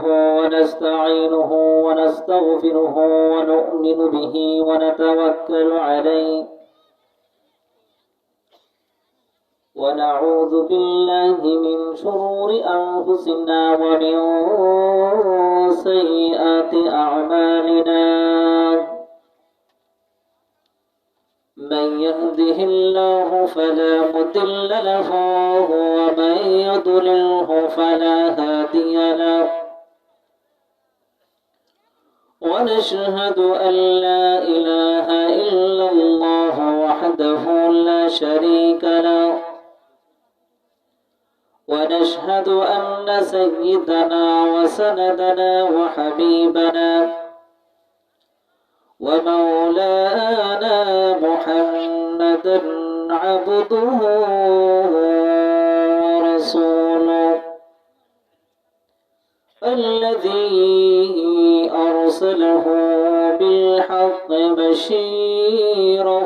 ونستعينه ونستغفره ونؤمن به ونتوكل عليه ونعوذ بالله من شرور أنفسنا ومن سيئات أعمالنا من يهده الله فلا مضل له ومن يضلله فلا هادي له ونشهد أن لا إله إلا الله وحده لا شريك له ونشهد أن سيدنا وسندنا وحبيبنا ومولانا محمدا عبده ورسوله الذي أرسله بالحق بشيرا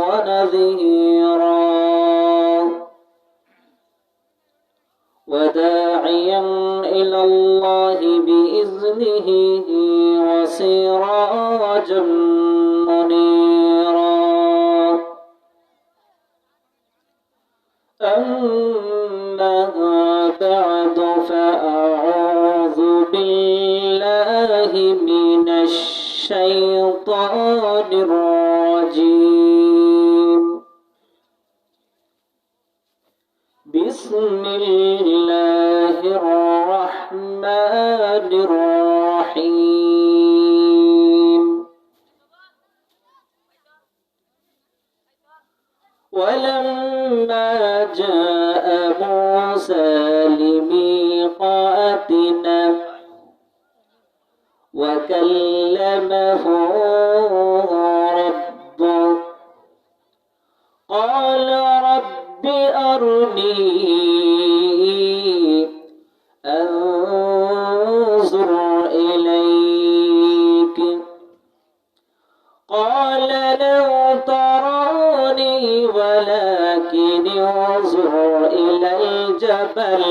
ونذيرا وداعيا إلى الله بإذنه وسراجا منيرا أما بعد فأعوذ بالله من الشيطان الرجيم بسم الله الرحمن الرحيم ولما جاء موسى لميقاتنا وكلمه ربه قال رب أرني أنظر إليك قال لن تراني ولكن انظر إلى الجبل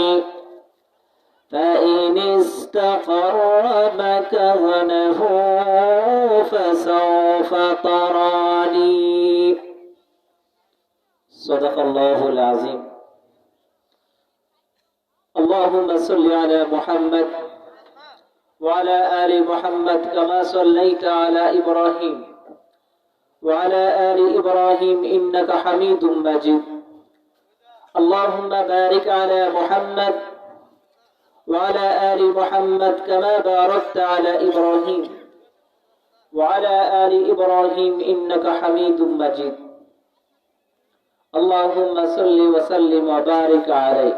فإن استقر مكانه فسوف تراني صدق الله العظيم اللهم صل على محمد وعلى آل محمد كما صليت على إبراهيم وعلى آل إبراهيم إنك حميد مجيد اللهم بارك على محمد وعلى آل محمد كما باركت على إبراهيم وعلى آل إبراهيم إنك حميد مجيد اللهم صل وسلم وبارك عليه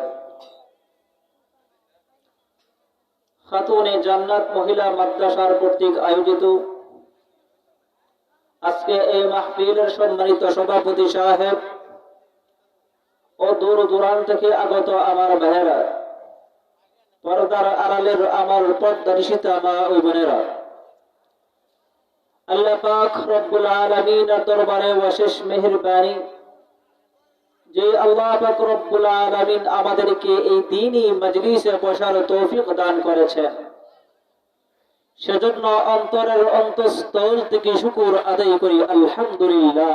খাতুনে জান্নাত মহিলা মাদ্রাসার কর্তৃক আয়োজিত আজকে এই মাহফিলের সম্মানিত সভাপতি সাহেব ও দূর দূরান্ত থেকে আগত আমার ভাইয়েরা পর্দার আড়ালের আমার পর্দানিশিতা মা ও বোনেরা আল্লাহ পাক রব্বুল আলামিনের দরবারে অশেষ মেহেরবানি যে আল্লাহ পাক রব্বুল আলামিন আমাদেরকে এই দ্বীনি মজলিসে বসার তৌফিক দান করেছেন সেজন্য অন্তরের অন্তঃস্থল থেকে শুকর আদায় করি আলহামদুলিল্লাহ।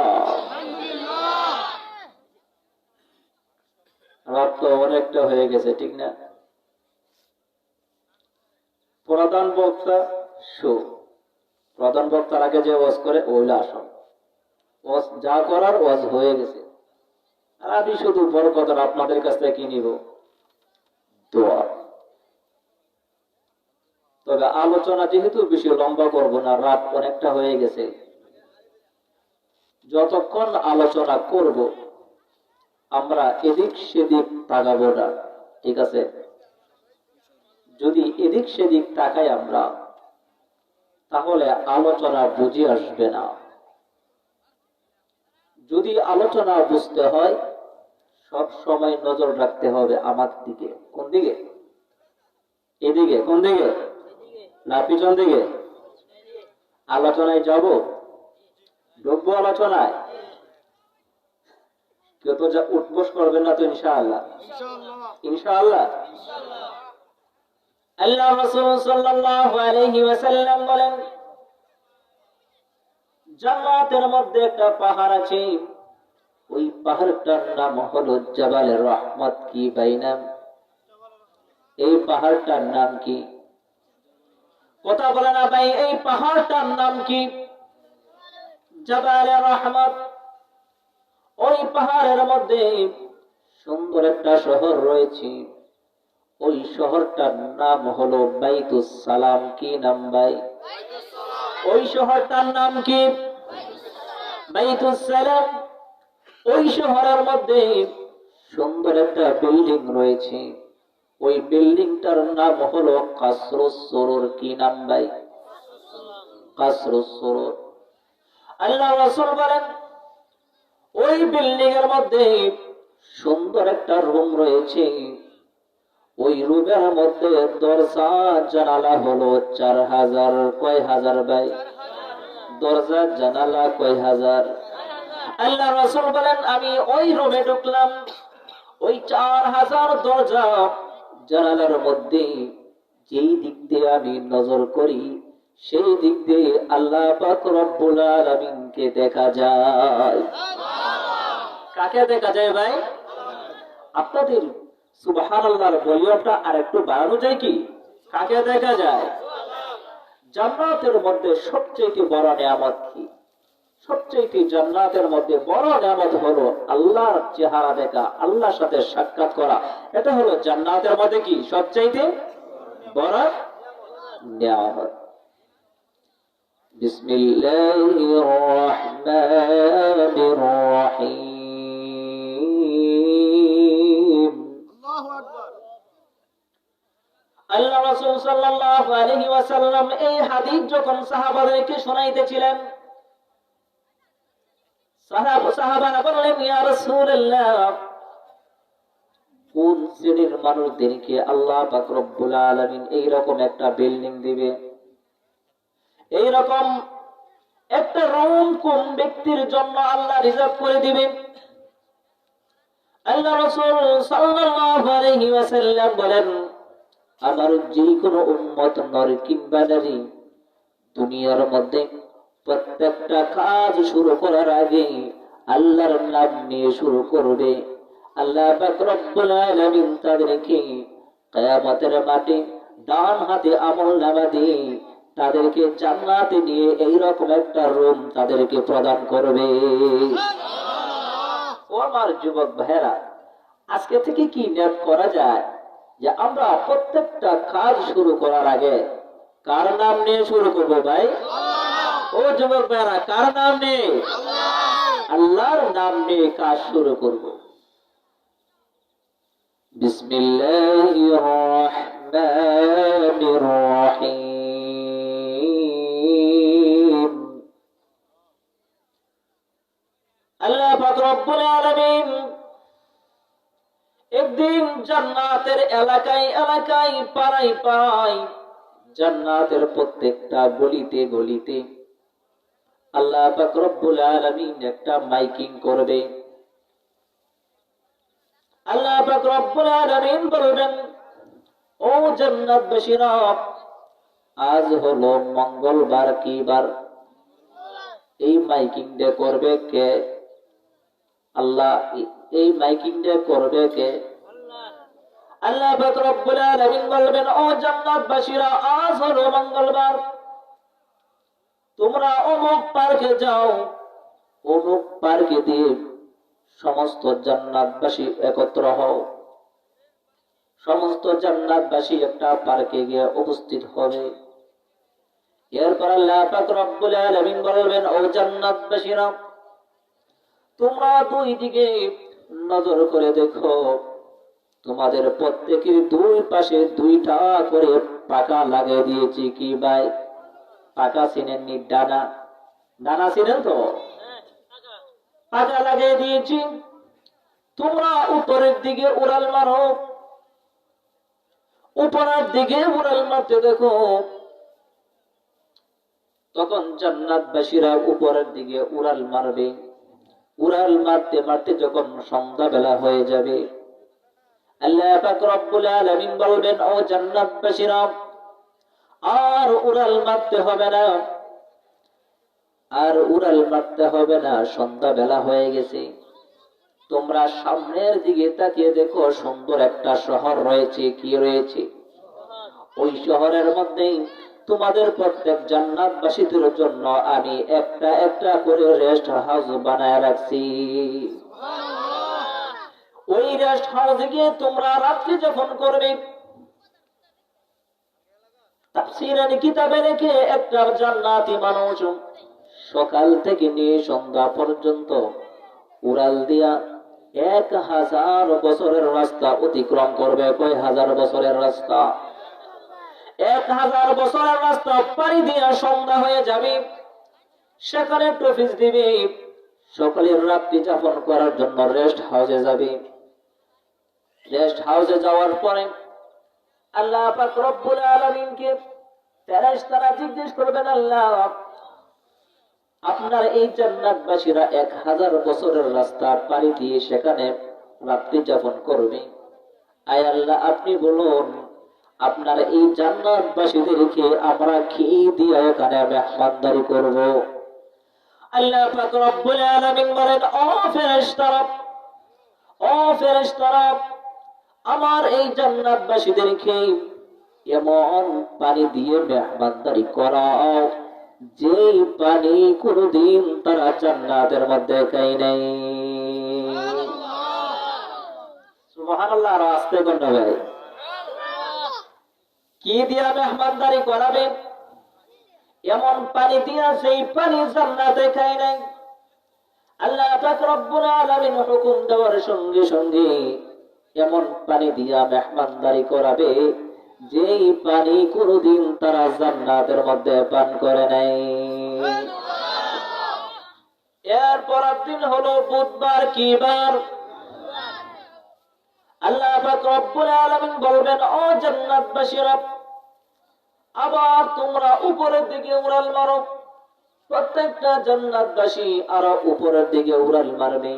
রাত তো অনেকটা হয়ে গেছে ঠিক না? প্রধান বক্তা প্রধান বক্তার আগে যে ওয়াজ করে ওইলা আসন ওয়াজ যা করার ওয়াজ হয়ে গেছে আমি শুধু বড় কথা আপনাদের কাছ থেকে কি নিব দোয়া। তবে আলোচনা যেহেতু বেশি লম্বা করব না রাত অনেকটা হয়ে গেছে যতক্ষণ আলোচনা করব আমরা এদিক সেদিক তাকাবো না ঠিক আছে? যদি এদিক সেদিক তাকাই আমরা তাহলে আলোচনা বুঝে আসবে না। যদি আলোচনা বুঝতে হয় সব সময় নজর রাখতে হবে আমার দিকে। কোন দিকে? এদিকে। কোন দিকে? না পিছন দিকে? আলোচনায় যাব, ঢুকবো আলোচনায়। কেউ তো যা উঠবোস করবেন না তো ইনশাআল্লাহ? ইনশাআল্লাহ। আল্লাহ রাসূল সাল্লাল্লাহু আলাইহি ওয়াসাল্লাম বলেন, জান্নাতের মধ্যে একটা পাহাড় আছে, ওই পাহাড়টার নাম হলো জাবালে রহমত। কি ভাই নাম? এই পাহাড়টার নাম কি? কথা বলে না ভাই, এই পাহাড়টার নাম কি? জাবালে রহমত। ওই পাহাড়ের মধ্যে সুন্দর একটা শহর রয়েছে, ওই শহরটার নাম হলো বাইতুস সালাম। কি নাম ভাই? ওই শহরটার নাম কি? বাইতুস সালাম। ওই শহরের মধ্যে সুন্দর একটা বিল্ডিং রয়েছে, ওই বিল্ডিংটার নাম হলো কাসরুস সুরুর। কি নাম ভাই? কাসরুস সুরুর। আল্লাহ রাসূল বলেন, ওই বিল্ডিং এর মধ্যে সুন্দর একটা রুম রয়েছে, ওই রুমের মধ্যে দরজা জানালা হলো 4000। কয় হাজার ভাই? দরজা জানালা কয় হাজার? আল্লাহ রাসূল বলেন, আমি ওই রুমে ঢুকলাম, ওই 4000 দরজা জানালার মধ্যে যেই দিক দিয়ে আমি নজর করি, সেই দিক দিয়ে আল্লাহ পাক রব্বুল আলামিনকে দেখা যায়। কাকে দেখা যায় ভাই? আপনাদের সুবহানাল্লাহর ভলিউমটা আর একটু বাড়ানো যায় কি? কাকে দেখা যায়? জান্নাতের মধ্যে সবচেয়ে বড় নিয়ামত কি? সবচেয়ে জান্নাতের মধ্যে বড় নিয়ামত হলো আল্লাহর চেহারা দেখা, আল্লাহর সাথে সাক্ষাৎ করা। এটা হলো জান্নাতের মধ্যে কি সবচেয়ে বড় নিয়ামত। বিসমিল্লাহির রহমানির রহিম। আল্লাহু আকবার। আল্লাহ রাসূল সাল্লাল্লাহু আলাইহি ওয়াসাল্লাম এই হাদিস যখন সাহাবাদেরকে শোনাইতেছিলেন, সাহাবারা বললেন, ইয়া রাসূলুল্লাহ, কোন শ্রেণীর মানুষদেরকে আল্লাহ পাক রব্বুল আলামিন এইরকম একটা বিল্ডিং দিবে, এইরকম একটা রুম কোন ব্যক্তির জন্য আল্লাহ রিজার্ভ করে দিবে? আল্লাহ রাসূল সাল্লাল্লাহু আলাইহি ওয়াসাল্লাম বলেন, আমার যে কোনো উম্মত নর কিংবা নারী দুনিয়ার মধ্যে প্রত্যেকটা কাজ শুরু করার আগে আল্লাহর নাম নিয়ে শুরু করবে। আল্লাহ পাক রব্বুল আলামিন তাদেরকে কিয়ামতের মাঠে ডান হাতে আমলনামা দিয়ে তাদেরকে জান্নাতে নিয়ে এইরকম একটা রুম তাদেরকে প্রদান করবে। ও আমার যুবক ভাইরা, আজকে থেকে কি নিয়ত করা যায় যে আমরা প্রত্যেকটা কাজ শুরু করার আগে কার নাম নিয়ে শুরু করবো ভাই? ও যুবক ভাইরা, কার নাম নিয়ে? আল্লাহর নাম নিয়ে কাজ শুরু করব। বিসমিল্লাহির রহমানির রহিম। আল্লাহ পাক রব্বুল আলামিন একদিন জান্নাতের এলাকায় এলাকায় পাড়ায় পাড়ায় জান্নাতের প্রত্যেকটা গলিতে গলিতে আল্লাহ পাক রব্বুল আলামিন একটা মাইকিং করবে। আল্লাহ পাক রব্বুল আলামিন বলবেন, ও জান্নাতবাসীরা, আজ হলো মঙ্গলবার। কি বার? এই মাইকিংটা করবে কে? আল্লাহ। এই মাইকিংটা করবে কে? আল্লাহ পাক রব্বুল আলামিন বলবেন, ও জান্নাতবাসীরা, আজ হলো মঙ্গলবার, তোমরা অমুক পার্কে যাও, অমুক পার্কে দিয়ে সমস্ত জান্নাতবাসী একত্র হও। সমস্ত জান্নাতবাসী একটা পার্কে গিয়ে উপস্থিত হবে। এরপর আল্লাহ পাক রব্বুল আলামিন বলবেন, ও জান্নাতবাসীরা, তোমরা দুই দিকে নজর করে দেখো, তোমাদের প্রত্যেকের দুই পাশে দুইটা করে পাকা লাগিয়ে দিয়েছি। কি ভাই? পাকা চিনেননি? ডানা, ডানা চিনেন তো? পাকা লাগিয়ে দিয়েছি। তোমরা উপরের দিকে উড়াল মারো, উপরের দিকে উড়াল মারতে দেখো। তখন জান্নাতবাসীরা উপরের দিকে উড়াল মারবে। উড়াল মারতে মারতে যখন সন্ধ্যাবেলা হয়ে যাবে, আল্লাহ পাক রব্বুল আলামিন বলবেন, ও জান্নাতবাসীরা, আর উড়াল মারতে হবে না, আর উড়াল মারতে হবে না, সন্ধ্যা বেলা হয়ে গেছে। তোমরা সামনের দিকে তাকিয়ে দেখো, সুন্দর একটা শহর রয়েছে। কি রয়েছে? ওই শহরের মধ্যেই তোমাদের প্রত্যেক জান্নাতবাসীদের জন্য আমি একটা একটা করে রেস্ট হাউস বানায় রাখছি। ওই রেস্ট হাউসে গিয়ে তোমরা রাত্রি যাপন করবে। তাফসীরের কিতাবে লেখে, একটা জান্নাতি মানুষ সকাল থেকে নিয়ে সন্ধ্যা পর্যন্ত উড়াল দিয়া 1000 বছরের রাস্তা অতিক্রম করবে। কয় হাজার বছরের রাস্তা? 1000 বছরের রাস্তা পাড়ি দিয়া সন্ধ্যা হয়ে যাবে। সেখানে টফিস দিবে, সকালের রাত্রি যাপন করার জন্য রেস্ট হাউসে যাবে। রেস্ট হাউসে যাওয়ার পরে আল্লাহ পাক রব্বুল আলামিনকে ফেরেশতারা জিজ্ঞেস করবেন, আল্লাহ, আপনার এই জান্নাতবাসীরা 1000 বছরের রাস্তা পাড়ি দিয়ে সেখানে রাত্রি যাপন করবে। আয় আল্লাহ, আপনি বলুন, আপনার এই জান্নাতবাসীদেরকে আমরা কি দিয়ে এখানে মেহমানদারি করব? আল্লাহ পাক রব্বুল আলামিন বলেন, ও ফেরেশতারা, ও ফেরেশতারা, আমার এই জান্নাতবাসীদেরকে এমন পানি দিয়ে মেহমানদারি করাও যেই পানি কোনদিন তারা জান্নাতের মধ্যে খায় নাই। সুবহানাল্লাহ। আর আস্তে কোনটা ভাই? কি দিয়া মেহমানদারি করাবে? এমন পানি দিয়া সেই পানি জান্নাতে খায় নাই। আল্লাহ পাক রব্বুল আলামিন হুকুম দেওয়ার সঙ্গে সঙ্গে এমন পানি দিয়া মেহমানদারি করাবে যেই পানি কোনদিন তারা জান্নাতের মধ্যে পান করে নাই। এরপর দিন হলো বুধবার। কি বার? আল্লাহ পাক রব্বুল আলামিন বলবেন, ও জান্নাতবাসীরা, আবার তোমরা উপরের দিকে উড়াল মারো। প্রত্যেকটা জান্নাতবাসী আরো উপরের দিকে উড়াল মারবে।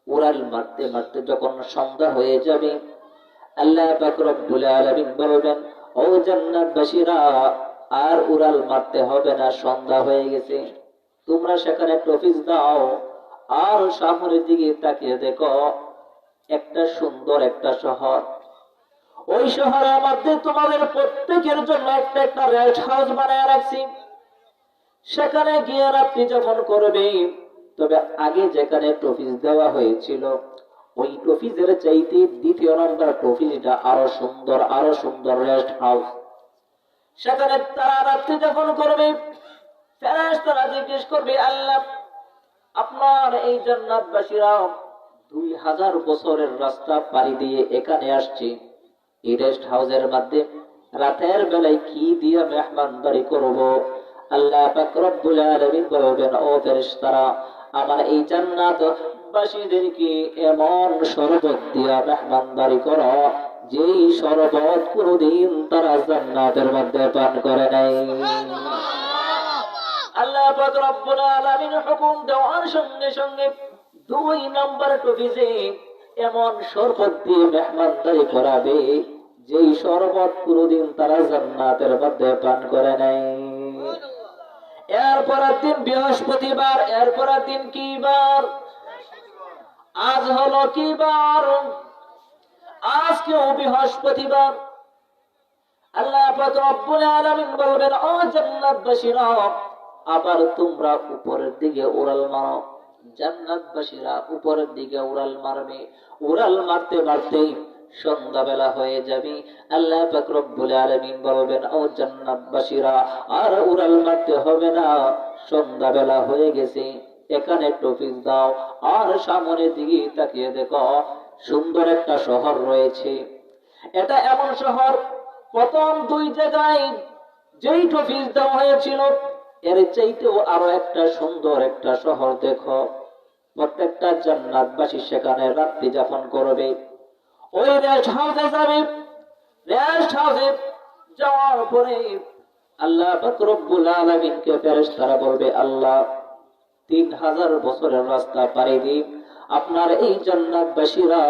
উড়াল মারতে মারতে যখন সন্ধ্যা হয়ে যাবে, আল্লাহ পাক রব্বুল আলামিন বলবেন, ও জান্নাতবাসীরা, আর উড়াল মারতে হবে না, সন্ধ্যা হয়ে গেছে। তোমরা সেখানে টফিস দাও। আর সামনের দিকে তাকিয়ে দেখো, একটা সুন্দর একটা শহর। ওই শহরের মধ্যে তোমাদের প্রত্যেকের জন্য একটা একটা রেস্ট হাউস বানায় রাখছি। সেখানে গিয়ে রাত্রি যাপন করবে। তবে আগে যেখানে টফিস দেওয়া হয়েছিল, ওই টফিসের চাইতে দ্বিতীয় নম্বর টফিসটা আরো সুন্দর, আরো সুন্দর রেস্ট হাউস। সেখানে তারা রাত্রি যাপন করবে। ফেরেশতারা জিজ্ঞেস করবে, আল্লাহ, আপনার এই জান্নাতবাসীরা 2000 বছরের রাস্তা পাড়ি দিয়ে এখানে আসছে। এই রেস্ট হাউসের মধ্যে রাতের বেলায় কি দিয়ে মেহমানদারি করব? আল্লাহ পাক রব্বুল আলামিন বলবেন, ও ফেরেশতারা, আমার এই জান্নাতবাসীদেরকে এমন শরবত দিয়া মেহমানদারি করো যেই শরবত কোনদিন তারা জান্নাতের মধ্যে পান করে নাই। আল্লাহ পাক রব্বুল আলামিন হুকুম দেওয়ার সঙ্গে সঙ্গে 2 নম্বর টফিসে এমন শরবত দিয়ে মেহমানদারি করাবে যেই শরবত কোনদিন তারা জান্নাতের মধ্যে পান করে নাই। এরপরের দিন বৃহস্পতিবার। এরপরের দিন কি বার? আজ হলো কি বার? আজকেও বৃহস্পতিবার। আল্লাহ পাক রব্বুল আলামিন বলবেন, ও জান্নাতবাসীরা, আবার তোমরা উপরের দিকে উড়াল মারো। জান্নাতবাসীরা উপরের দিকে উড়াল মারবে। উড়াল মারতে মারতে সন্ধ্যাবেলা হয়ে যাবে। আল্লাহ পাক রব্বুল আলামিন বলবেন, ও জান্নাতবাসীরা, আর উড়াল মারতে হবে না, সন্ধ্যাবেলা হয়ে গেছে, এখানে টফিস দাও। আর সামনের দিকে তাকিয়ে দেখো, সুন্দর একটা শহর রয়েছে। এটা এমন শহর, প্রথম 2 জায়গায় যেই টফিস দেওয়া হয়েছিল, এর চাইতেও আরো একটা সুন্দর একটা শহর দেখো। প্রত্যেকটা জান্নাতবাসী সেখানে রাত্রি যাপন করবে। ওই রেস্ট হাউসে যাবে। রেস্ট হাউসে যাওয়ার পরে আল্লাহ পাক রব্বুল আলামিনকে ফেরেশতারা বলবে, আল্লাহ, 3000 বছরের রাস্তা পাড়ি দিয়ে আপনার এই জান্নাতবাসীরা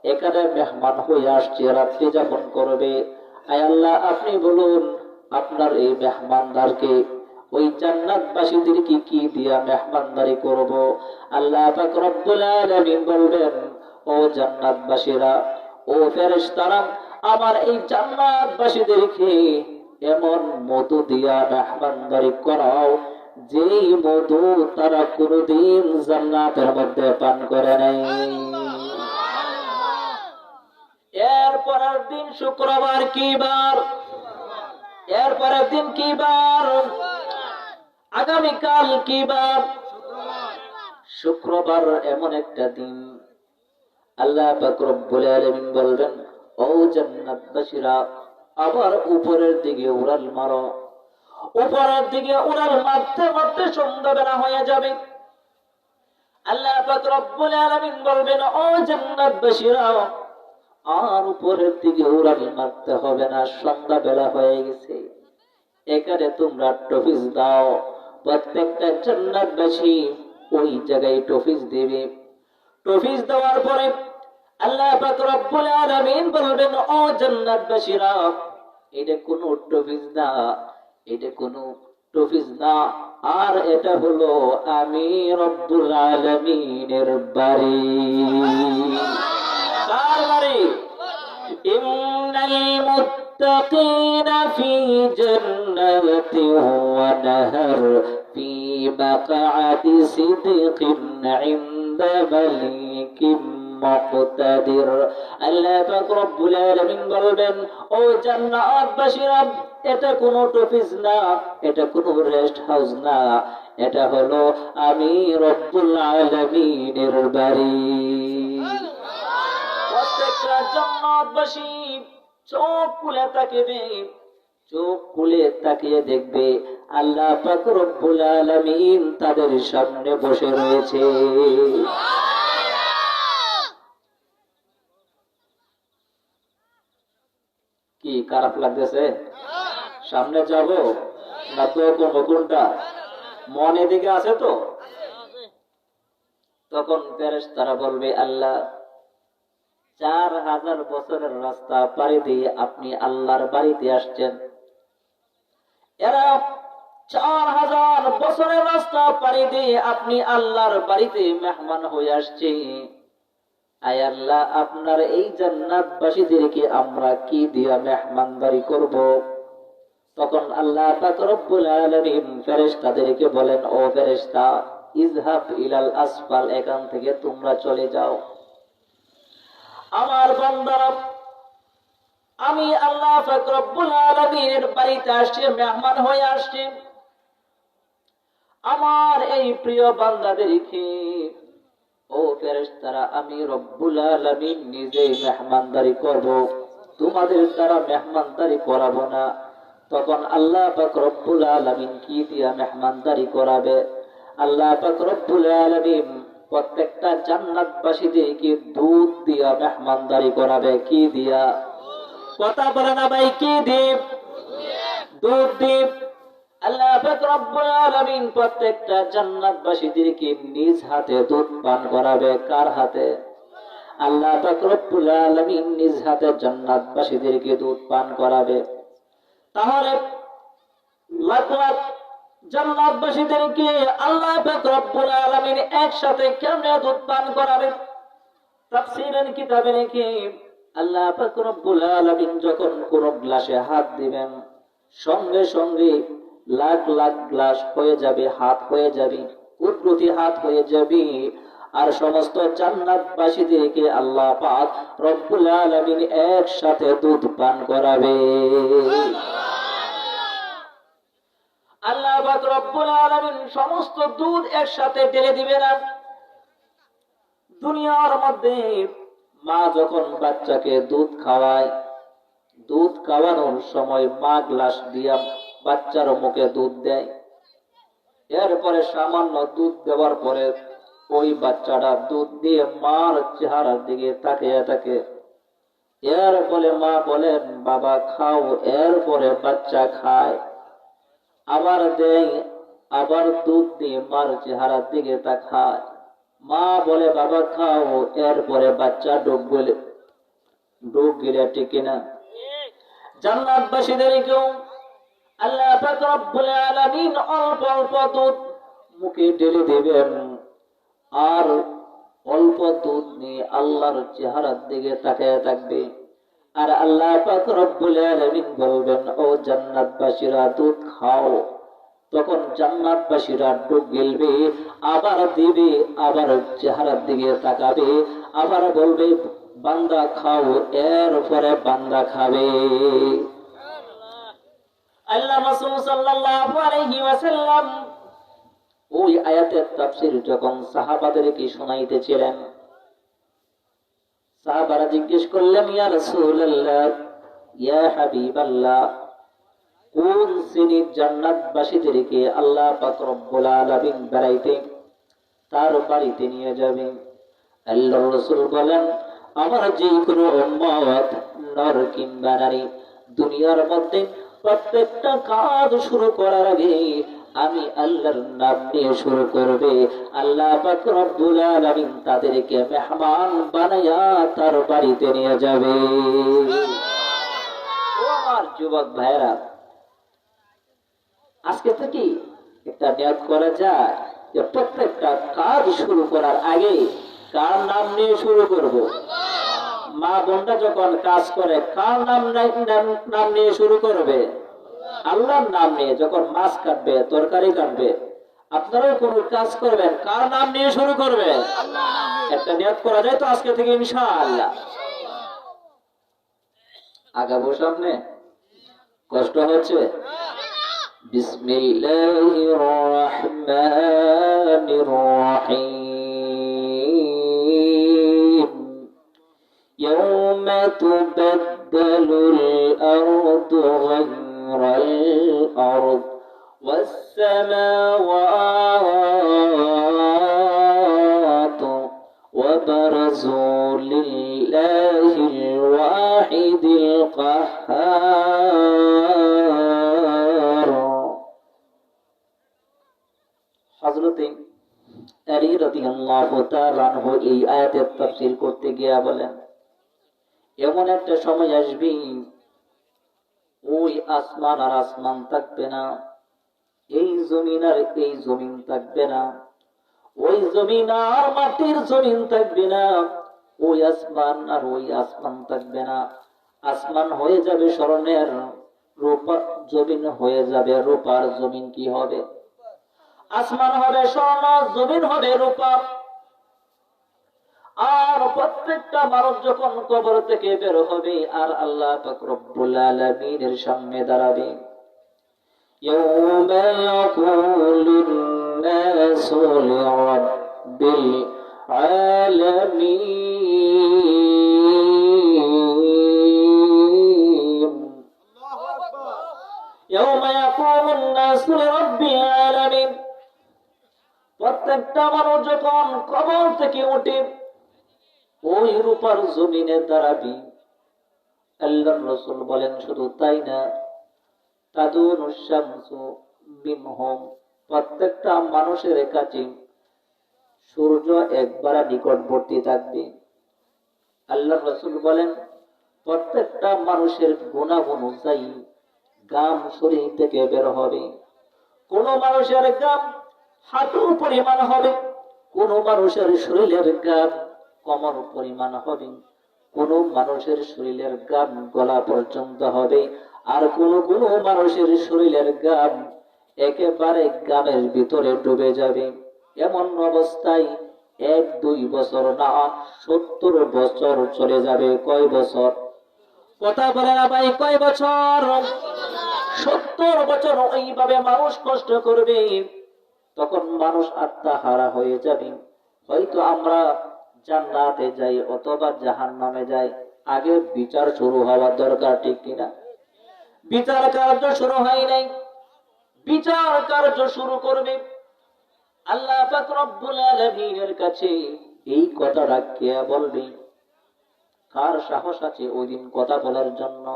এখানে মেহমান হয়ে আসছে, রাত্রি যাপন করবে। আয় আল্লাহ, আপনি বলুন আপনার এই মেহমানদারকে ওই জান্নাতবাসীদেরকে কি দিয়া মেহমানদারি করব? আল্লাহ পাক রব্বুল আলামিন বলবেন, ও জান্নাতবাসীরা, ও ফেরেশতারা, আমার এই জান্নাতবাসীদেরকে এমন মধু দিয়া মেহমানদারি করাও যেই মধু তারা কোনদিন জান্নাতের মধ্যে পান করে নাই। এর পরের দিন শুক্রবার, কি বার? এর পরের দিন কি বার? আগামীকাল কি বার? শুক্রবার। এমন একটা দিন আল্লাহ পাক রব্বুল আলামিন বলবেন, ও জান্নাতবাসীরা, আবার উপরের দিকে উড়াল মারো। উপরের দিকে উড়াল মারতে মারতে সন্ধ্যাবেলা হয়ে যাবে। আল্লাহ পাক রব্বুল আলামিন বলবেন, ও জান্নাতবাসীরা, আর উপরের দিকে উড়াল মারতে হবে না, সন্ধ্যাবেলা হয়ে গেছে। এখানে তোমরা টফিস দাও। প্রত্যেকটা জান্নাতবাসী ওই জায়গায় টফিস দেবে। টফিস দেওয়ার পরে আল্লাহ পাক রব্বুল আলামিন বলবেন, ও জান্নাতবাসীরা, এটা কোনো টফিস না, এটা কোনো টফিস না, আর এটা হলো আমি রব্বুল আলামিনের বাড়ি। কার বাড়ি? ইন্নাল মুত্তাকিনা ফি জান্নাতিন ওয়া নাহার ফি মাকআদি সিদকিন ইনদা মালিকিন মুকতাদির। আল্লাহ পাক রব্বুল আলামিন বলবেন, ও জান্নাতবাসীরা, এটা কোনো টফিস না, এটা কোনো রেস্ট হাউস না, এটা হলো আমি রব্বুল আলামিনের বাড়ি। প্রত্যেকটা জান্নাতবাসী চোখ খুলে তাকাবে, চোখ খুলে তাকিয়ে দেখবে আল্লাহ পাক রব্বুল আলামিন তাদের সামনে বসে রয়েছে। কি খারাপ লাগতেছে? সামনে যাব না তো কোনটা? মন এদিকে আছে তো? তখন ফেরেশতারা বলবে, আল্লাহ, 4000 বছরের রাস্তা পাড়ি দিয়ে আপনি আল্লাহর বাড়িতে আসছেন। এরা 4000 বছরের রাস্তা পাড়ি দিয়ে আপনি আল্লাহর বাড়িতে মেহমান হয়ে আসছে। আয় আল্লাহ, আপনার এই জান্নাতবাসীদেরকে আমরা কি দিয়া মেহমানদারি করব? তখন আল্লাহ পাক রব্বুল আলামিন ফেরেশতাদেরকে বলেন, ও ফেরেশতা, ইযহাব ইলাল আসফাল, এখান থেকে তোমরা চলে যাও। আমার বান্দারা, আমি আল্লাহ পাক রব্বুল আলামিনের বাড়িতে আসছে, মেহমান হয়ে আসছে। আমার এই প্রিয় বান্দাদেরকে, ও ফেরেশতারা, আমি রব্বুল আলামিন নিজেই মেহমানদারি করব, তোমাদের দ্বারা মেহমানদারি করাবো না। তখন আল্লাহ পাক রব্বুল আলামিন কি দিয়া মেহমানদারি করাবে? আল্লাহ পাক রব্বুল আলামিন প্রত্যেকটা জান্নাতবাসীদেরকে দুধ দিয়া মেহমানদারি করাবে। কি দিয়া? কথা বলে না ভাই, কি দিব? দুধ দিব। আল্লাহ পাক রব্বুল আলামিন প্রত্যেকটা জান্নাতবাসীদেরকে নিজ হাতে দুধ পান করাবে। কার হাতে? আল্লাহ পাক রব্বুল আলামিন নিজ হাতে জান্নাতবাসীদেরকে দুধ পান করাবে। তাহলে লাখ লাখ জান্নাতবাসীদেরকে আল্লাহ পাক রব্বুল আলামিন একসাথে কেমনে দুধ পান করাবে? তাফসীরের কিতাবে লিখে, আল্লাহ পাক রব্বুল আলামিন যখন কোন গ্লাসে হাত দিবেন, সঙ্গে সঙ্গে লাখ লাখ গ্লাস হয়ে যাবে, হাত হয়ে যাবে, কুদরতি হাত হয়ে যাবে। আর সমস্ত জান্নাতবাসীদেরকে আল্লাহ পাক রব্বুল আলামিন একসাথে দুধ পান করাবে। আল্লাহ পাক রব্বুল আলামিন সমস্ত দুধ একসাথে ঢেলে দিবে না। দুনিয়ার মধ্যে মা যখন বাচ্চাকে দুধ খাওয়ায়, দুধ খাওয়ানোর সময় মা গ্লাস দিয়া বাচ্চার মুখে দুধ দেয়। এরপরে সামান্য দুধ দেওয়ার পরে ওই বাচ্চাটা দুধ দিয়ে মার চেহারার দিকে তাকিয়ে থাকে। এরপরে মা বলেন, বাবা খাও। এরপরে বাচ্চা খায়, আবার দেয়, আবার দুধ দিয়ে মার চেহারার দিকে তাকায়। মা বলে, বাবা খাও। এরপরে বাচ্চা ডুব গেলে ঠিক কিনা? জান্নাতবাসীদেরকেও আল্লাহ পাক রব্বুল আলামিন অল্প অল্প দুধ মুখে ঢেলে দেবেন, আর অল্প দুধ নিয়ে আল্লাহর চেহারার দিকে তাকিয়ে থাকবে। আর আল্লাহ পাক রব্বুল আলামিন বলবেন, ও জান্নাতবাসীরা দুধ খাও। তখন জান্নাতবাসীরা ডুব গিলবে, আবার দিবে, আবার চেহারার দিকে তাকাবে, আবার বলবে বান্দা খাও, এরপরে বান্দা খাবে। আল্লাহ রাসূল সাল্লাল্লাহু আলাইহি ওয়াসাল্লাম ওই আয়াতের তাফসীর যখন সাহাবাদেরকে শোনাইতেছিলেন, সাহাবারা জিজ্ঞেস করলেন, ইয়া রাসূলুল্লাহ, ইয়া হাবিবাল্লাহ, কোন শ্রেণীর জান্নাতবাসীদেরকে আল্লাহ পাক রব্বুল আলামিন বেড়াইতে তার বাড়িতে নিয়ে যাবেন? আল্লাহর রাসূল বলেন, আমার যে কোনো উম্মত নর কিংবা নারী দুনিয়ার মধ্যে প্রত্যেকটা কাজ শুরু করার আগে আমি আল্লাহর নাম নিয়ে শুরু করবে। আল্লাহ পাক রব্বুল আলামিন তাদেরকে মেহমান বানায়া তার বাড়িতে নিয়ে যাবে। ও আমার যুবক ভাইরা, আজকে থেকে একটা নিয়ত করা যায় যে প্রত্যেকটা কাজ শুরু করার আগে কার নাম নিয়ে শুরু করব? মা বোনটা যখন কাজ করে কার নাম নিয়ে শুরু করবে? আল্লাহর নাম নিয়ে। যখন মাছ কাটবে, তরকারি কাটবে, আপনারাও কোন কাজ করবেন, কার নাম নিয়ে শুরু করবে? একটা নিয়ত করা যায় তো আজকে থেকে ইনশাআল্লাহ। আগাবো সামনে? কষ্ট হচ্ছে? বিসমিল্লাহির রহমানির রহিম। ইয়াউমা তুবাদদালুল আরদু গায়রাল আরদ ওয়াস সামাওয়াতু ওয়া বারাজু লিল্লাহিল ওয়াহিদিল কাহ্হার। হযরতে আলী রাদিয়াল্লাহু তাআলা আনহু এই আয়াতের তাফসীর করতে গিয়ে বলেন, এমন একটা সময় আসবে ওই আসমান আর আসমান থাকবে না, এই জমিন আর এই জমিন থাকবে না, ওই জমিন আর মাটির জমিন থাকবে না, ওই আসমান আর ওই আসমান থাকবে না। আসমান হয়ে যাবে স্বর্ণের, রূপার জমিন হয়ে যাবে রূপার। জমিন কি হবে? আসমান হবে স্বর্ণ, জমিন হবে রূপা। আর প্রত্যেকটা মানুষ যখন কবর থেকে বের হবে আর আল্লাহ পাক রব্বুল আলামিনের সামনে দাঁড়াবে, ইয়াউমা ইয়াকুলুন নাসু লিরাব্বিল আলামিন। ইয়াউমা ইয়াকুলুন নাসু লিরাব্বিল আলামিন। প্রত্যেকটা মানুষ যখন কবর থেকে উঠে ওই রূপার জমিনে দাঁড়াবি। আল্লাহর রাসূল বলেন, শুধু তাই না, তাদুনুশ শামসু মিনহুম। প্রত্যেকটা মানুষের কাছে সূর্য একবার নিকটবর্তী থাকবে। আল্লাহর রাসূল বলেন, প্রত্যেকটা মানুষের গুনাহ অনুযায়ী ঘাম শরীর থেকে বের হবে। কোন মানুষের ঘাম হাঁটুর পরিমাণ হবে, কোন মানুষের শরীরের ঘাম কমর পরিমাণ হবে, কোন মানুষের শরীরের ঘাম গলা পর্যন্ত হবে, আর কোন কোন মানুষের শরীরের ঘাম একেবারে ঘামের ভিতরে ডুবে যাবে। এমন অবস্থায় 1-2 বছর না 70 বছর চলে যাবে। কয় বছর? কথা বলে না ভাই, কয় বছর? 70 বছর এইভাবে মানুষ কষ্ট করবে। তখন মানুষ আত্মহারা হয়ে যাবে। হয়তো আমরা জান্নাতে যাই অথবা জাহান্নামে যাই, আগে বিচার শুরু হওয়ার দরকার, ঠিক কিনা? বিচার কার্য শুরু হয় নাই, বিচার কার্য শুরু করবে। আল্লাহ পাক রব্বুল আলামিনের কাছে এই কথাটা কে বলবে? কার সাহস আছে ওই দিন কথা বলার জন্য?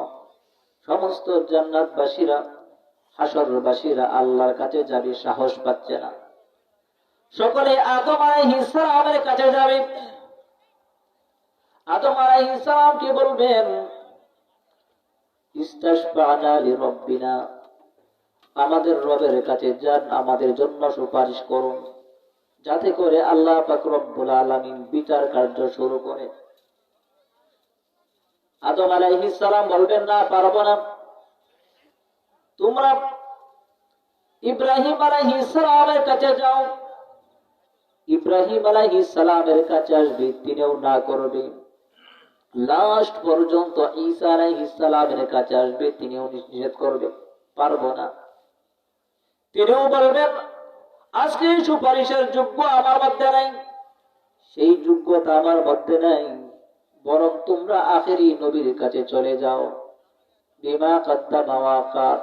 সমস্ত জান্নাতবাসীরা, হাসরবাসীরা আল্লাহর কাছে যাবে, সাহস পাচ্ছে না। সকলে আদম আলাইহিস সালামের কাছে যাবে। আদম আলাইহিস সালামকে বলবেন ইস্তাশফা'না লিরাব্বিনা, আমাদের রবের কাছে যান, আমাদের জন্য সুপারিশ করুন, যাতে করে আল্লাহ পাক রব্বুল আলামিন বিচার কার্য শুরু করে। আদম আলাইহিস সালাম বলবেন না, পারবো না। তোমরা ইব্রাহিম আলাইহিস সালামের কাছে যাও। ইব্রাহিম আলাইহিস সালামের কাছে আসবে, তিনিও না করবে। লাস্ট পর্যন্ত ঈসা আলাইহিস সালামের কাছে আসবে, তিনিও নিষেধ করবে, পারবো না। তিনিও বলবেন আজকে সুপারিশের যোগ্য আমার মধ্যে নাই, সেই যোগ্যতা আমার মধ্যে নাই, বরং তোমরা আখেরি নবীর কাছে চলে যাও। বিমা কাদ্দামা ওয়া আখার,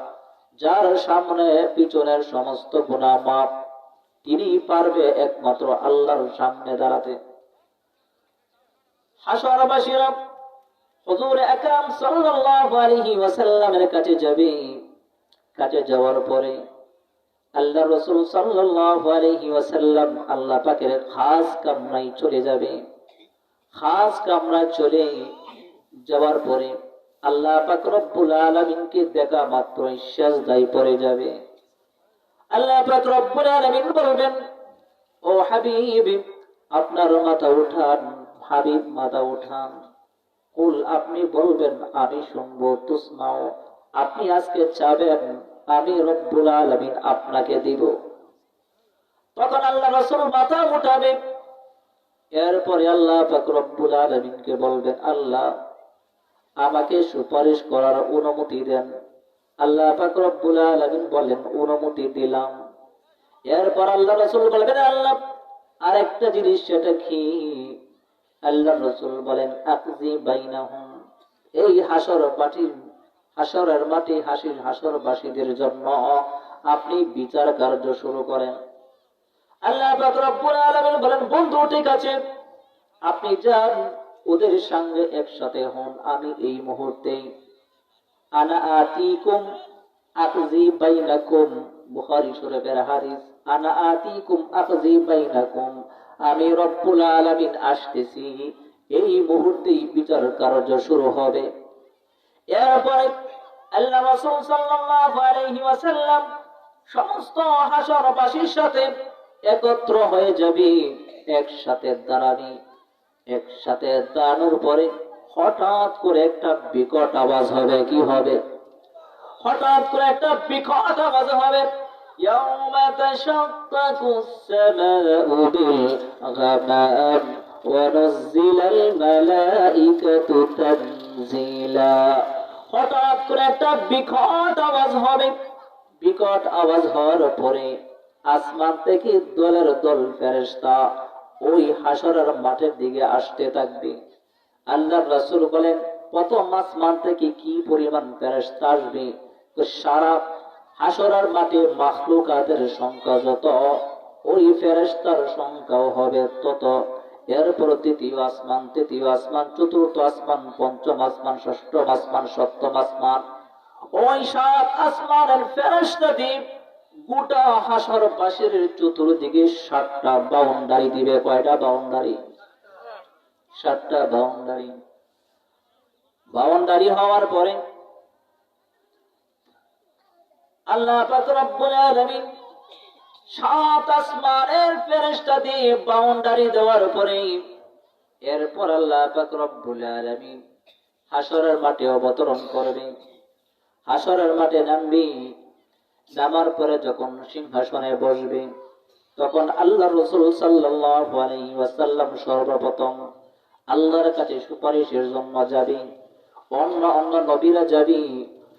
যার সামনে পিছনের সমস্ত গুনাহ মাফ, তিনি পারবে একমাত্র আল্লাহর সামনে দাঁড়াতে। হাশরবাসীরা হুজুর আকরাম সাল্লাল্লাহু আলাইহি ওয়াসাল্লামের কাছে যাবে। কাছে যাওয়ার পরে আল্লাহ রাসূল সাল্লাল্লাহু আলাইহি ওয়াসাল্লাম আল্লাহ পাকের খাস কামরায় চলে যাবে। খাস কামরায় চলে যাওয়ার পরে আল্লাহ পাক রব্বুল আলামিনকে দেখা মাত্রই সিজদায় পড়ে যাবে। আল্লাহ পাক রব্বুল আলামিন বলবেন, ও হাবিব, আপনার মাথা উঠান। হাবিব মাথা উঠান। কুল, আপনি বলবেন, আমি শুনবো। তুসমাও, আপনি আজকে চাবেন, আমি রব্বুল আলামিন আপনাকে দিব। তখন আল্লাহ রাসূল মাথা উঠাবে। এরপরে আল্লাহ পাক রব্বুল আলামিনকে বলবেন, আল্লাহ আমাকে সুপারিশ করার অনুমতি দেন। আল্লাহ পাক রব্বুল আলামিন বলেন, অনুমতি দিলাম। এরপর আল্লাহ রাসূল বলবেন, আল্লাহ আরেকটা জিনিস, সেটা কি? আল্লাহ রাসূল বলেন, আকজি বাইনাহুম, এই হাসরের মাটি হাসরবাসীদের জন্য আপনি বিচার কার্য শুরু করেন। আল্লাহ পাক রব্বুল আলামিন বলেন, বন্ধু ঠিক আছে, আপনি যান, ওদের সঙ্গে একসাথে হন। আমি এই মুহূর্তে আনা আতিকুম আকজি বাইনাকুম, বুখারী শরীফের হাদিস, আনা আতিকুম আকজি বাইনাকুম, আমি রব্বুল আলামিন আসতেছি, এই মুহূর্তেই বিচার কার্য শুরু হবে। এরপরে আল্লাহ রাসূল সাল্লাল্লাহু আলাইহি ওয়াসাল্লাম সমস্ত হাসরবাসীর সাথে একত্র হয়ে যাবে, একসাথে দাঁড়াবে। একসাথে দাঁড়ানোর পরে হঠাৎ করে একটা বিকট আওয়াজ হবে। কি হবে? হঠাৎ করে একটা বিকট আওয়াজ হবে, ইয়াউমা তাশাক্কাকুস সামাউ বিল গামাম ওয়া নুযিলাল মালাইকাতু তানজিলা। হঠাৎ করে একটা বিকট আওয়াজ হবে। বিকট আওয়াজ হওয়ার পরে আসমান থেকে দলের দল ফেরেশতা ওই হাসরের মাঠের দিকে আসতে থাকবে। আল্লাহর রাসূল বলেন, প্রথম আসমান থেকে কি পরিমাণ ফেরেশতা আসবে, তো সারা হাসরের মাঠে মাখলুকাতের সংখ্যা যত, ওই ফেরেশতার সংখ্যাও হবে তত। এরপর দ্বিতীয় আসমান, তৃতীয় আসমান, চতুর্থ আসমান, পঞ্চম আসমান, ষষ্ঠ আসমান, সপ্তম আসমান, ওই 7 আসমানের ফেরেশতাদের গোটা হাসরবাসীর চতুর্দিকে 7টা বাউন্ডারি দিবে। কয়টা বাউন্ডারি? 7টা বাউন্ডারি। বাউন্ডারি হওয়ার পরে আল্লাহ পাক রব্বুল আলামিন 7 আসমানের ফেরেশতা দিয়ে বাউন্ডারি দেওয়ার পরে এরপর আল্লাহ পাক রব্বুল আলামিন হাসরের মাঠে অবতরণ করবে। হাসরের মাঠে নামবে। নামার পরে যখন সিংহাসনে বসবে, তখন আল্লাহ রাসূল সাল্লাল্লাহু আলাইহি ওয়াসাল্লাম সর্বপ্রথম আল্লাহর কাছে সুপারিশের জন্য যাবে। অন্য নবীরা যাবে।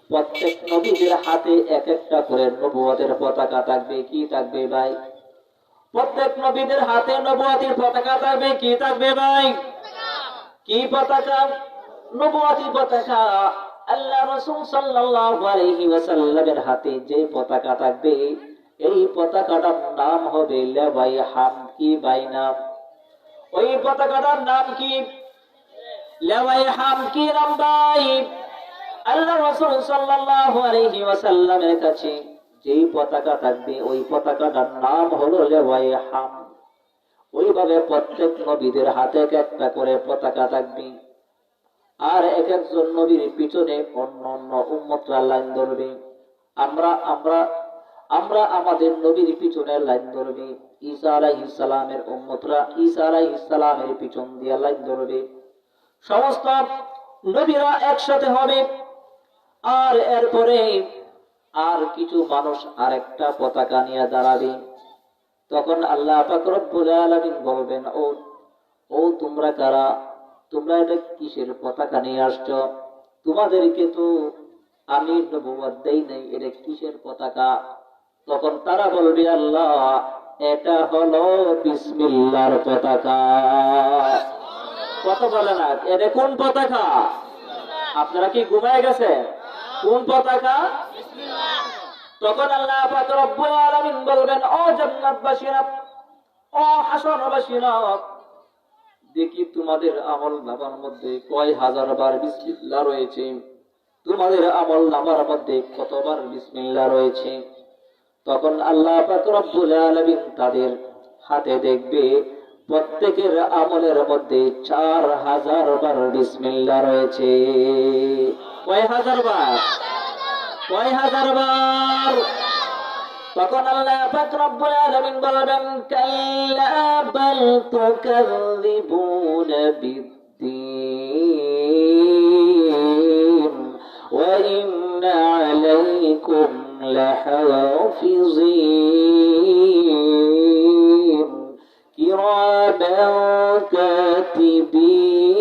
প্রত্যেক নবীদের হাতে এক একটা করে নবুয়তের পতাকা থাকবে। কি থাকবে ভাই? প্রত্যেক নবীদের হাতে নবুয়তের পতাকা থাকবে। কি থাকবে ভাই? কি পতাকা? নবুয়তের পতাকা। আল্লাহ রাসূল সাল্লাল্লাহু আলাইহি ওয়াসাল্লামের হাতে যে পতাকা থাকবে, এই পতাকাটার নাম হবে লাওয়াই হাম। কি ভাই নাম? ওই পতাকাটার নাম কি? লাওয়াই হাম। কি নাম ভাই? আল্লাহ রাসূল সাল্লাল্লাহু আলাইহি ওয়াসাল্লামের কাছে যেই পতাকা থাকবে, ওই পতাকাটার নাম হলো লাওয়াই হাম। ওইভাবে প্রত্যেক নবীদের হাতে একটা করে পতাকা থাকবে, আর এক একজন নবীর পিছনে অন্য অন্য উম্মতরা লাইন ধরবে। আমরা আমরা আমরা আমাদের নবীর পিছনে লাইন ধরবে, ঈসা আলাইহিস সালামের উম্মতরা ঈসা আলাইহিস সালামের পিছন দিয়ে লাইন ধরবে। সমস্ত নবীরা একসাথে হবে। আর এরপরে আর কিছু মানুষ আরেকটা পতাকা নিয়ে দাঁড়াবে। তখন আল্লাহ পাক রব্বুল আলামিন বলবেন, ও তোমরা কারা? তোমরা এটা কিসের পতাকা নিয়ে আসছো? তোমাদেরকে তো আমি নবুয়ত দেই নাই, এটা কিসের পতাকা? তখন তারা বলবে, আল্লাহ এটা হলো বিসমিল্লাহর পতাকা। কথা বলে না, এটা কোন পতাকা? আপনারা কি ঘুমায় গেছে? কোন পতাকা? তখন আল্লাহ পাক রব্বুল আলামিন বলবেন, ও জান্নাতবাসীরা, ও হাসরবাসীরা, দেখি তোমাদের আমল নামার মধ্যে কয় হাজার বার বিসমিল্লাহ রয়েছে, তোমাদের আমল নামার মধ্যে কতবার বিসমিল্লাহ রয়েছে। তখন আল্লাহ পাক রব্বুল আলামিন তাদের হাতে দেখবে প্রত্যেকের আমলের মধ্যে 4000 বার বিসমিল্লাহ রয়েছে। কয় হাজার বার? কয় হাজার বার? তখন আল্লাহ পাক রব্বুল আলামিন বলবেন, কাল্লা বাল তুকাযযিবুনা বিদ্দীন ওয়া ইন্না আলাইকুম লাহাফিযীন কিরামান কাতিবিন।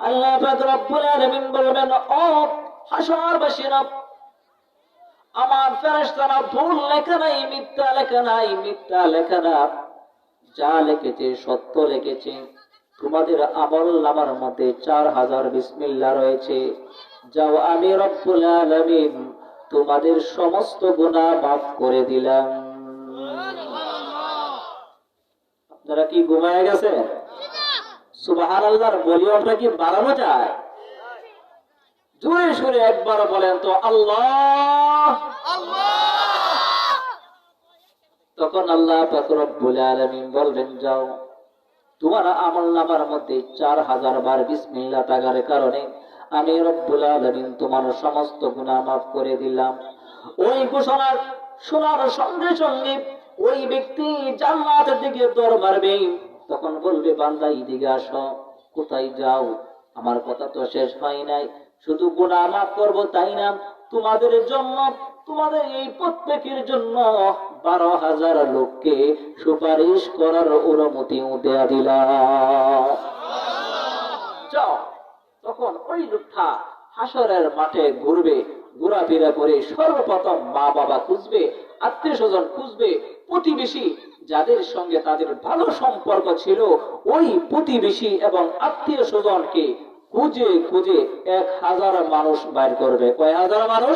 আল্লাহ পাক রব্বুল আলামিন বলবেন, ও হাসরবাসীরা, আমার ফেরেশতারা ভুল লেখা নাই, মিথ্যা লেখা নাই, মিথ্যা লেখা না, যা লিখেছে সত্য লিখেছে। তোমাদের আমল নামার মধ্যে 4000 বিসমিল্লাহ রয়েছে। যাও, আমি রব্বুল আলামিন তোমাদের সমস্ত গুনাহ মাফ করে দিলাম। আপনারা কি ঘুমায় গেছে? সুবহানাল্লাহর ভলিউমটা কি বাড়ানো যায়? জোরে সুরে একবার বলেন তো, আল্লাহ আল্লাহ। তখন আল্লাহ পাক রব্বুল আলামিন বলবেন, যাও, তোমার আমল নামার মধ্যে 4000 বার বিসমিল্লাহ থাকার কারণে আমি রব্বুল আলামিন তোমার সমস্ত গুনাহ মাফ করে দিলাম। ওই ঘোষণা শোনার সঙ্গে সঙ্গে ওই ব্যক্তি জান্নাতের দিকে দৌড় মারবে। তখন বলবে, বান্দা এদিকে আসো। কোথায় যাও? আমার কথা তো শেষ হয় নাই। শুধু গুনাহ মাফ করবো তাই না, তোমাদের জন্য, তোমাদের এই প্রত্যেকের জন্য 12000 লোককে সুপারিশ করার অনুমতিও দেয়া দিলাম। যাও। তখন ওই লোকটা হাসরের মাঠে ঘুরবে, ঘোরাফেরা করে সর্বপ্রথম মা বাবা খুঁজবে, আত্মীয় স্বজন খুঁজবে, প্রতিবেশী যাদের সঙ্গে তাদের ভালো সম্পর্ক ছিল ওই প্রতিবেশী এবং আত্মীয় স্বজনকে খুঁজে খুঁজে 1000 মানুষ বাইর করবে। কয় হাজার মানুষ?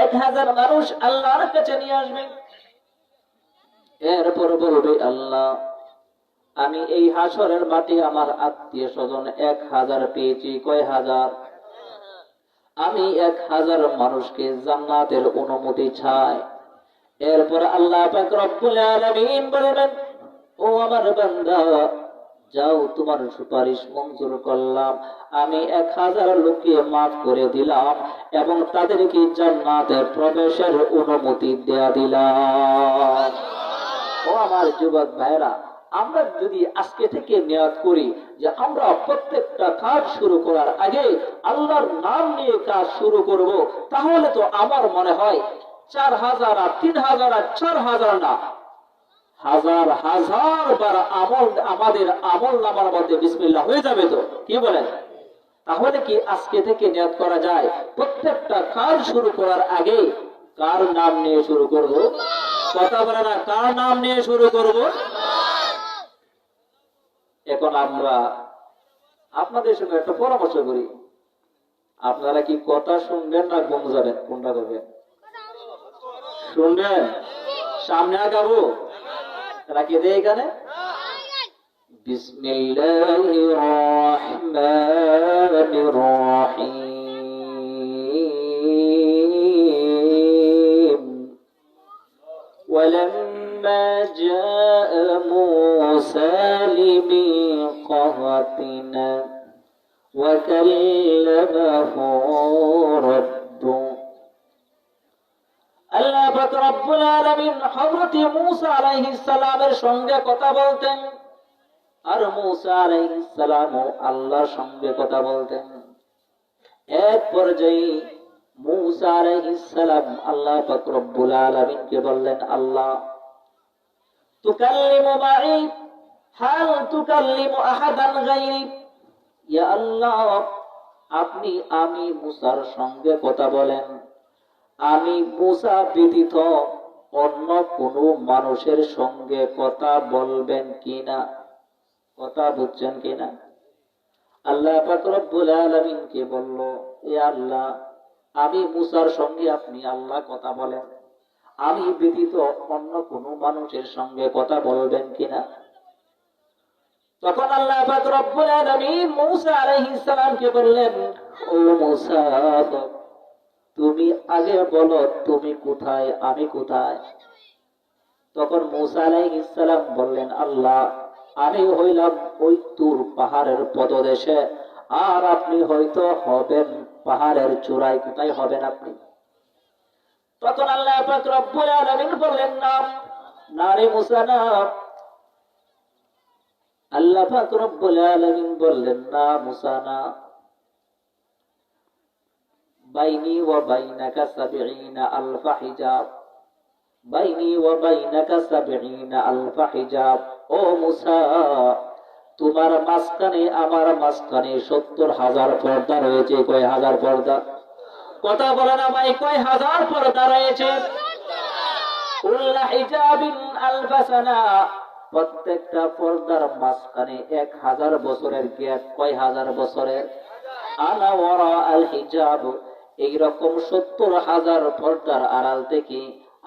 1000 মানুষ আল্লাহর কাছে নিয়ে আসবে। এরপর বলবে, আল্লাহ, আমি এই হাসরের মাঠে আমার আত্মীয় স্বজন 1000 পেয়েছি। কয় হাজার? আমি 1000 মানুষকে জান্নাতের অনুমতি চাই। এরপর আল্লাহ পাক রব্বুল আলামিন বলবেন, ও আমার বান্দা, যাও, তোমার সুপারিশ মঞ্জুর করলাম। আমি 1000 লোককে মাফ করে দিলাম এবং তাদেরকে জান্নাতে প্রবেশের অনুমতি দেয়া দিলাম। ও আমার যুবক ভাইরা, আমরা যদি আজকে থেকে নিয়ত করি যে আমরা প্রত্যেকটা কাজ শুরু করার আগে আল্লাহর নাম নিয়ে কাজ শুরু করব, তাহলে তো আমার মনে হয় 4000 আর 3000 আর 4000 না, হাজার হাজার বার আমল আমাদের আমল নামার মধ্যে বিসমিল্লাহ হয়ে যাবে। তো কি বলেন? তাহলে কি আজকে থেকে নিয়ত করা যায় প্রত্যেকটা কাজ শুরু করার আগে কার নাম নিয়ে শুরু করব? কথা বলে না, কার নাম নিয়ে শুরু করব? এখন আমরা আপনাদের সঙ্গে একটা পরামর্শ করি, আপনারা কি কথা শুনবেন না ঘুম যাবেন? কোনটা করবেন? শুনবেন? সামনে আগাবো? রাখিয়ে দেয় এখানে। বিসমিল্লাহির রহমানির রহিম। آياتنا وكلمه ربه আল্লাহ পাক রব্বুল আলামিন হযরত মূসা আলাইহিস সালামের সঙ্গে কথা বলতেন আর মূসা আলাইহিস সালামও আল্লাহর সঙ্গে কথা বলতেন। এক পর্যায়ে মূসা আলাইহিস সালাম আল্লাহ পাক রব্বুল আলামিনকে বললেন, আল্লাহ তুকাল্লিমু মাই হাল তুকাল্লিমু আহাদান গায়রি, ইয়া আল্লাহ আপনি আমি মূসার সঙ্গে কথা বলেন, আমি মূসা ব্যতীত অন্য কোন মানুষের সঙ্গে কথা বলবেন কিনা? কথা বুঝছেন কিনা? আল্লাহ পাক রব্বুল আলামিনকে বলল, এ আল্লাহ আমি মূসার সঙ্গে আপনি আল্লাহ কথা বলেন, আমি ব্যতীত অন্য কোন মানুষের সঙ্গে কথা বলবেন কিনা? তখন আল্লাহ পাক রব্বুল আলামিন মূসা আলাইহিস সালামকে বললেন, ও মূসা তুমি আগে বলো তুমি কোথায়, আমি কোথায়? তখন মূসা আলাইহিস সালাম বললেন, আল্লাহ আমি হইলাম ওই তুর পাহাড়ের পদদেশে, আর আপনি হয়তো হবেন পাহাড়ের চূড়ায়। কোথায় হবেন আপনি? তখন আল্লাহ পাক রব্বুল আলামিন বললেন, না রে মূসা না। আল্লাহ পাক রব্বুল আলামিন বললেন, না মূসা না, বাইনি ওয়া বাইনাকা ৭০ আলফা হিজাব, বাইনি ওয়া বাইনাকা ৭০ আলফা হিজাব। ও মূসা তোমার মাঝখানে আমার মাঝখানে ৭০,০০০ পর্দা রয়েছে। কয় হাজার পর্দা? কথা বলে না ভাই, কয় হাজার পর্দা রয়েছে? কুল্লা হিজাবিন আলফা সানা, প্রত্যেকটা পর্দার মাঝখানে ১,০০০ বছরের গ্যাপ। কয় হাজার বছরের? আনা ওয়ারা আল হিজাব, এইরকম ৭০,০০০ পর্দার আড়াল থেকে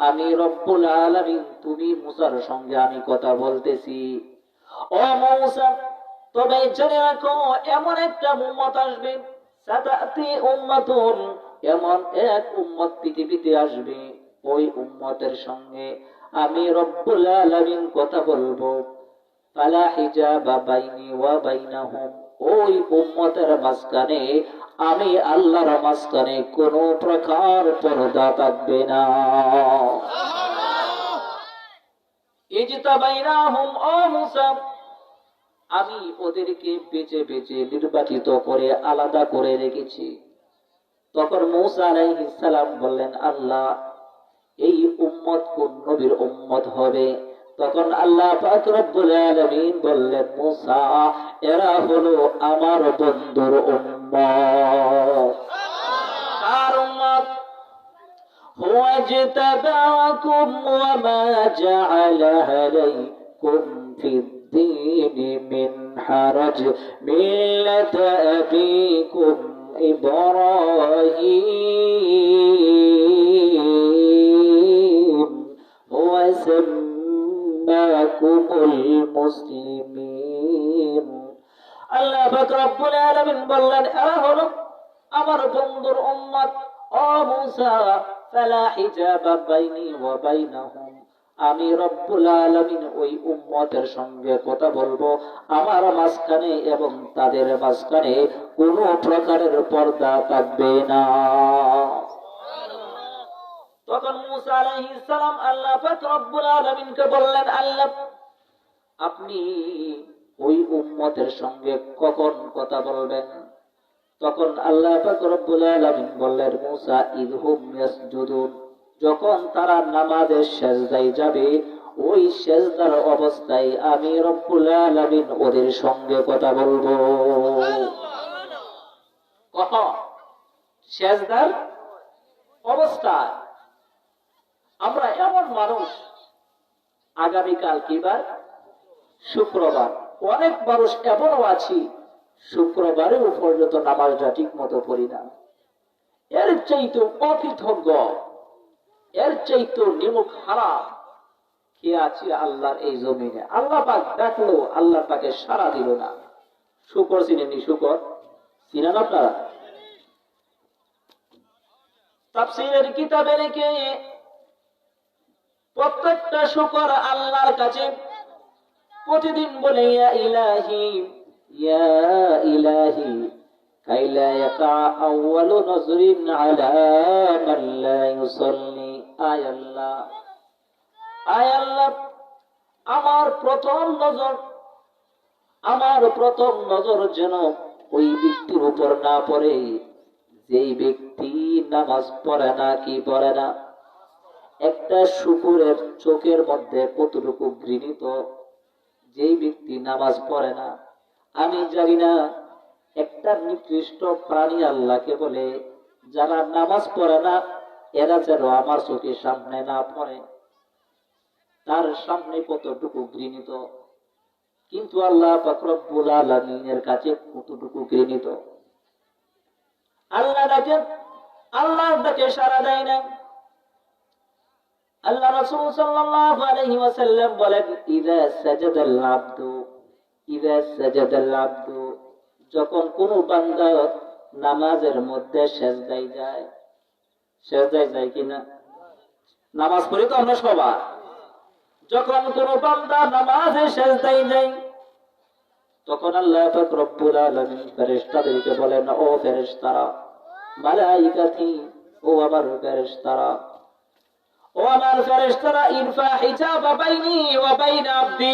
আমি রব্বুল আলামিন তুমি মূসার সঙ্গে আমি কথা বলতেছি। ও মূসা তবে জেনে রাখো, এমন একটা উম্মত আসবে, সাতাতি উম্মাতুন, এমন এক উম্মত পৃথিবীতে আসবে, ওই উম্মতের সঙ্গে আমি রব্বুল আলামিন কথা বলবো। ফালা হিজাবা বাইনি ওয়া বাইনাহুম, ওই উম্মতের মাঝখানে আমি আল্লাহর মাঝখানে কোন প্রকার পর্দা থাকবে না। ইজতাবাইনাহুম, ও মূসা আমি ওদেরকে বেছে বেছে নির্বাচিত করে আলাদা করে রেখেছি। তখন মূসা আলাইহিস সালাম বললেন, আল্লাহ এই উম্মত কোন নবীর উম্মত হবে? তখন আল্লাহ পাক রব্বুল আলামিন বললেন, মূসা এরা হলো আমার বন্ধুর উম্মত। আর উম্মত হুয়া জিতাবাকুম ওয়া মা জাআলা আলাইকুম ফিদ-দীনি মিন হারাজ মিল্লাতা আবিকুম ইব্রাহিম ওয়া সাম্মাকুমুল মুসলিমিন। আল্লাহ পাক রব্বুল আলামিন বললেন, এরা হলো আমার বন্ধুর উম্মত। ও মূসা ফালা হিজাবা বাইনি ওয়া বাইনাহুম, আমি রব্বুল আলামিন ওই উম্মতের সঙ্গে কথা বলবো, আমার মাঝখানে এবং তাদের মাঝখানে কোনো প্রকারের পর্দা থাকবে না। তখন মূসা আলাইহিস সালাম আল্লাহ পাক রব্বুল আলামিনকে বললেন, আল্লাহ আপনি ওই উম্মতের সঙ্গে কখন কথা বলবেন? তখন আল্লাহ পাক রব্বুল আলামিন বললেন, মূসা ইদহুম ইয়াসজুদুন, যখন তারা নামাজের সিজদায় যাবে, ওই সিজদার অবস্থায় আমি রব্বুল আলামিন ওদের সঙ্গে কথা বলবো। কখন? সিজদার অবস্থায়। আমরা এমন মানুষ, আগামীকাল কি বার? শুক্রবার। অনেক মানুষ এমনও আছি শুক্রবারেও পর্যন্ত নামাজটা ঠিক মতো পড়ি না। এর চাইতে অকৃতজ্ঞ, এর চাইতে নিমুখ হারা কে আছে আল্লাহর এই জমিনে? আল্লাহ পাক ডাকলো, আল্লাহ তাকে সাড়া দিল না। শুকর চিনেননি? শুকর চিনেন আপনারা? তাফসীরের কিতাবে লিখে প্রত্যেকটা শুকর আল্লাহর কাছে প্রতিদিন বলে, ইয়া ইলাহি ইয়া ইলাহি কাইলা ইয়াকা আউয়ালু নজরিন আলা মান লা ইউসাল্লি। আয় আল্লাহ, আয় আল্লাহ, আমার প্রথম নজর যেন ওই ব্যক্তির উপর না পড়ে যেই ব্যক্তি নামাজ পড়ে না। কি পড়ে না? একটা শুকুরের চোখের মধ্যে কতটুকু ঘৃণিত যেই ব্যক্তি নামাজ পড়ে না। আমি জানি না একটা নিকৃষ্ট প্রাণী আল্লাহকে বলে যারা নামাজ পড়ে না এরা যেন আমার চোখের সামনে না পড়ে, তার সামনে কতটুকু ঘৃণিত। কিন্তু আল্লাহ পাক রব্বুল আলামিনের কাছে কতটুকু ঘৃণিত। আল্লাহর ডাকে সাড়া দেয় না। আল্লাহ রাসূল সাল্লাল্লাহু আলাইহি ওয়াসাল্লাম বলেন, ইযা সাজাদাল আবদু, যখন কোন বান্দা নামাজের মধ্যে সেজদায় যায়। সেজদায় যায় কিনা? নামাজ পড়ি তো আমরা সবাই। যখন কোন বান্দা নামাজে সেজদায় যায় তখন আল্লাহ পাক রব্বুল আলামিন ফেরেশতাদেরকে বলেন, ও ফেরেশতারা, মালাইকাতি, ও আমার ফেরেশতারা, ও আমার ফেরেশতারা, ইরফা হিজাবা বাইনি ওয়া বাইনা আবদি।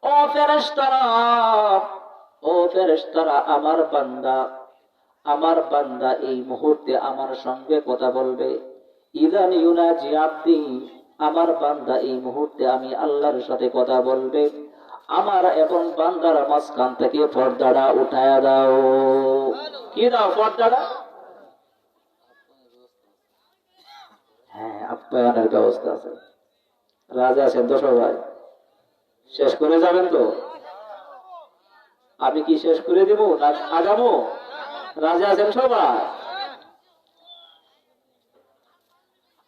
ও ফেরেশতারা, ও ফেরেশতারা, আমার বান্দা এই মুহূর্তে আমার সঙ্গে কথা বলবে। ইযান ইউনাজি আবদি, আমার বান্দা এই মুহূর্তে আমি আল্লাহর সাথে কথা বলবে। আমার এবং বান্দার মাঝখান থেকে পর্দাটা উঠায়া দাও। কি দাও? পর্দাটা। হ্যাঁ, আপ্যায়নের ব্যবস্থা আছে। রাজা আছেন তো সবাই? শেষ করে যাবেন তো? আমি কি শেষ করে দিব না আগামো? রাজা আছেন সবাই?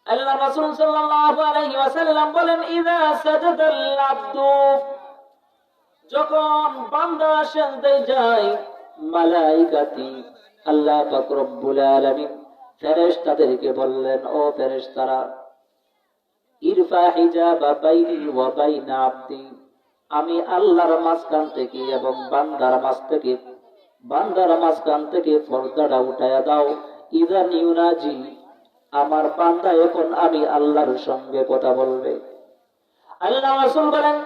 আল্লাহ রাসূল সাল্লাল্লাহু আলাইহি ওয়াসাল্লাম বলেন, ইযা সাজাদাল আবদু, যখন বান্দা সেজদায় যায়, মালাইকাতি, আল্লাহ পাক রব্বুল আলামিন ফেরেশতাদেরকে বললেন, ও ফেরেশতারা, ইরফা হিজাবা বাইনি ওয়া বাইনা আবদি, আমি আল্লাহর মাঝখান থেকে এবং বান্দার মাঝখান থেকে পর্দাটা উঠায়া দাও। ইযান ইউনাজি, আমার বান্দা এখন আমি আল্লাহর সঙ্গে কথা বলবে। আল্লাহ রাসূল বলেন,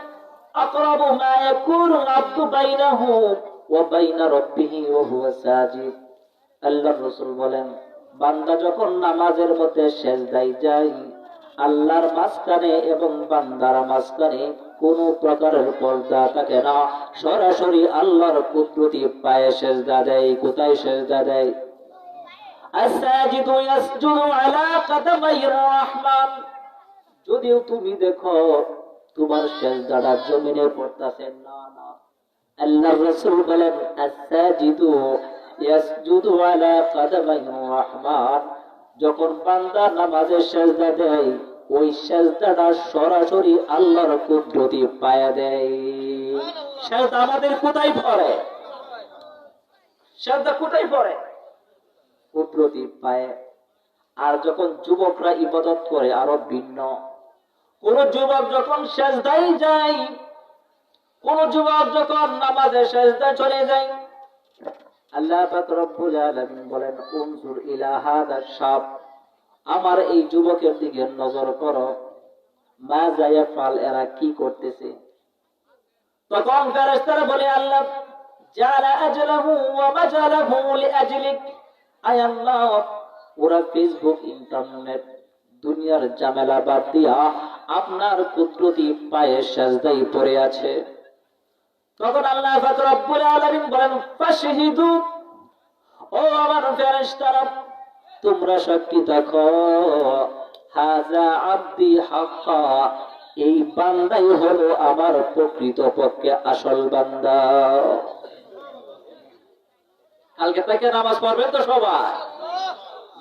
আকরাবু মা ইয়াকুনু আবদু বাইনাহু ওয়া বাইনা রাব্বিহি ওয়া হুয়া সাজিদ। আল্লাহর রাসূল বলেন, বান্দা যখন নামাজের মধ্যে সেজদায় যায়, আল্লাহর মাঝখানে এবং বান্দার মাঝখানে কোন প্রকারের পর্দা থাকে না। সরাসরি আল্লাহর কুদরতি পায়ে সেজদা দেয়। কোথায় সেজদা দেয়? আস-সাজিদু ইয়াসজুদু আলা কাদামাইর রাহমান। যদিও তুমি দেখো তোমার সেজদাটা জমিনে পড়তেছে না, না, আল্লাহর রাসূল বলেন, আস-সাজিদু ইয়াসজুদু আলা কাদামাইর রাহমান। যখন বান্দা নামাজে সেজদা দেয়, ওই সেজদাটা সরাসরি আল্লাহর কুদরতি পায়ে দেয়। সেজদা আমাদের কোথায় পড়ে? সেজদা কোথায় পড়ে? কুদরতি পায়ে। আর যখন যুবকরা ইবাদত করে আরো ভিন্ন। কোন যুবক যখন সেজদায় যায়, কোন যুবক যখন নামাজে সেজদায় চলে যায়, আল্লাহ পাক রব্বুল আলামিন বলেন, উনজুর ইলা হাদা শাব, আমার এই যুবকের দিকে নজর করো, মা যায়াফাল, এরা কি করতেছে। তখন ফেরেশতারা বলে, আল্লাহ, জালা আজলাহু ওয়া মাজালাহু লিআজলিক। আয় আল্লাহ, ওরা ফেসবুক, ইন্টারনেট, দুনিয়ার ঝামেলা বাদ দিয়া আপনার কুদরতি পায়ে সেজদায় পড়ে আছে। তখন আল্লাহ পাক রব্বুল আলামিন বলেন, ফাশহিদু, ও আমার ফেরেশতারা, তোমরা সাক্ষী থাকো, হাযা আবদি হাক্কা, এই বান্দাই হলো আমার প্রকৃত পক্ষে আসল বান্দা। কালকে থেকে নামাজ পড়বেন তো সবাই।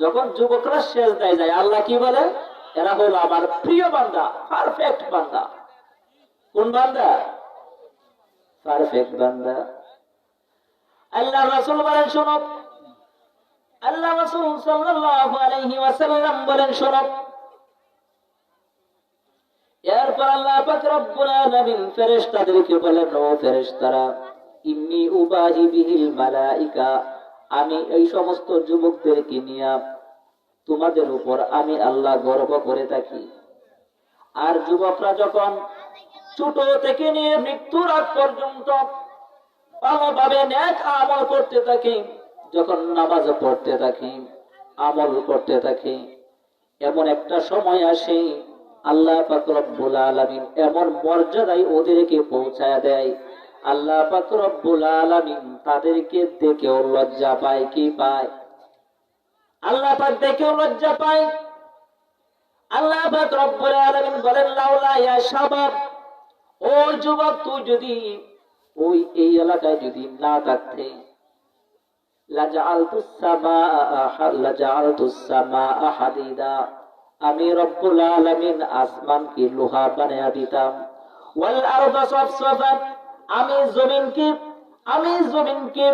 যখন যুবকরা সেজদায় যায়, আল্লাহ কি বলে? এরা হলো আমার প্রিয় বান্দা, পারফেক্ট বান্দা। কোন বান্দা? পারফেক্ট বান্দা। আল্লাহ রাসূল বলেন, শোনো, আল্লাহ রাসূল সাল্লাল্লাহু আলাইহি ওয়াসাল্লাম বলেন, শোনো। এরপর আল্লাহ পাক রব্বুল আলামিন ফেরেশতাদেরকে বলেন, ও ফেরেশতারা, ইন্নী উবাহি বিহিল মালাইকা, আমি এই সমস্ত যুবকদেরকে নিয়ে তোমাদের উপর আমি আল্লাহ গর্ব করে থাকি। আর যুবকরা যখন ছোট থেকে নিয়ে মৃত্যুর আগ পর্যন্ত ভালোভাবে নেক আমল করতে থাকি, যখন নামাজ পড়তে থাকি, আমল করতে থাকি, এমন একটা সময় আসে আল্লাহ পাক রব্বুল আলামিন এমন মর্যাদায় ওদেরকে পৌঁছায় দেয়, আল্লাহ পাক রব্বুল আলামিন তাদেরকে দেখেও লজ্জা পায়। কি পায়? আল্লাহ পাক দেখেও লজ্জা পায়। আল্লাহ পাক রব্বুল আলামিন বলেন, লাউলা ইয়া শাবাব, ও যুবক, তুই যদি ওই এই এলাকায় যদি না থাকতে, লাজাআলতুস সামাআ হাদিদা, আমি রব্বুল আলামিন আসমানকে লোহা বানায়া দিতাম। ওয়াল আরদা সাফসাফা, আমি জমিনকে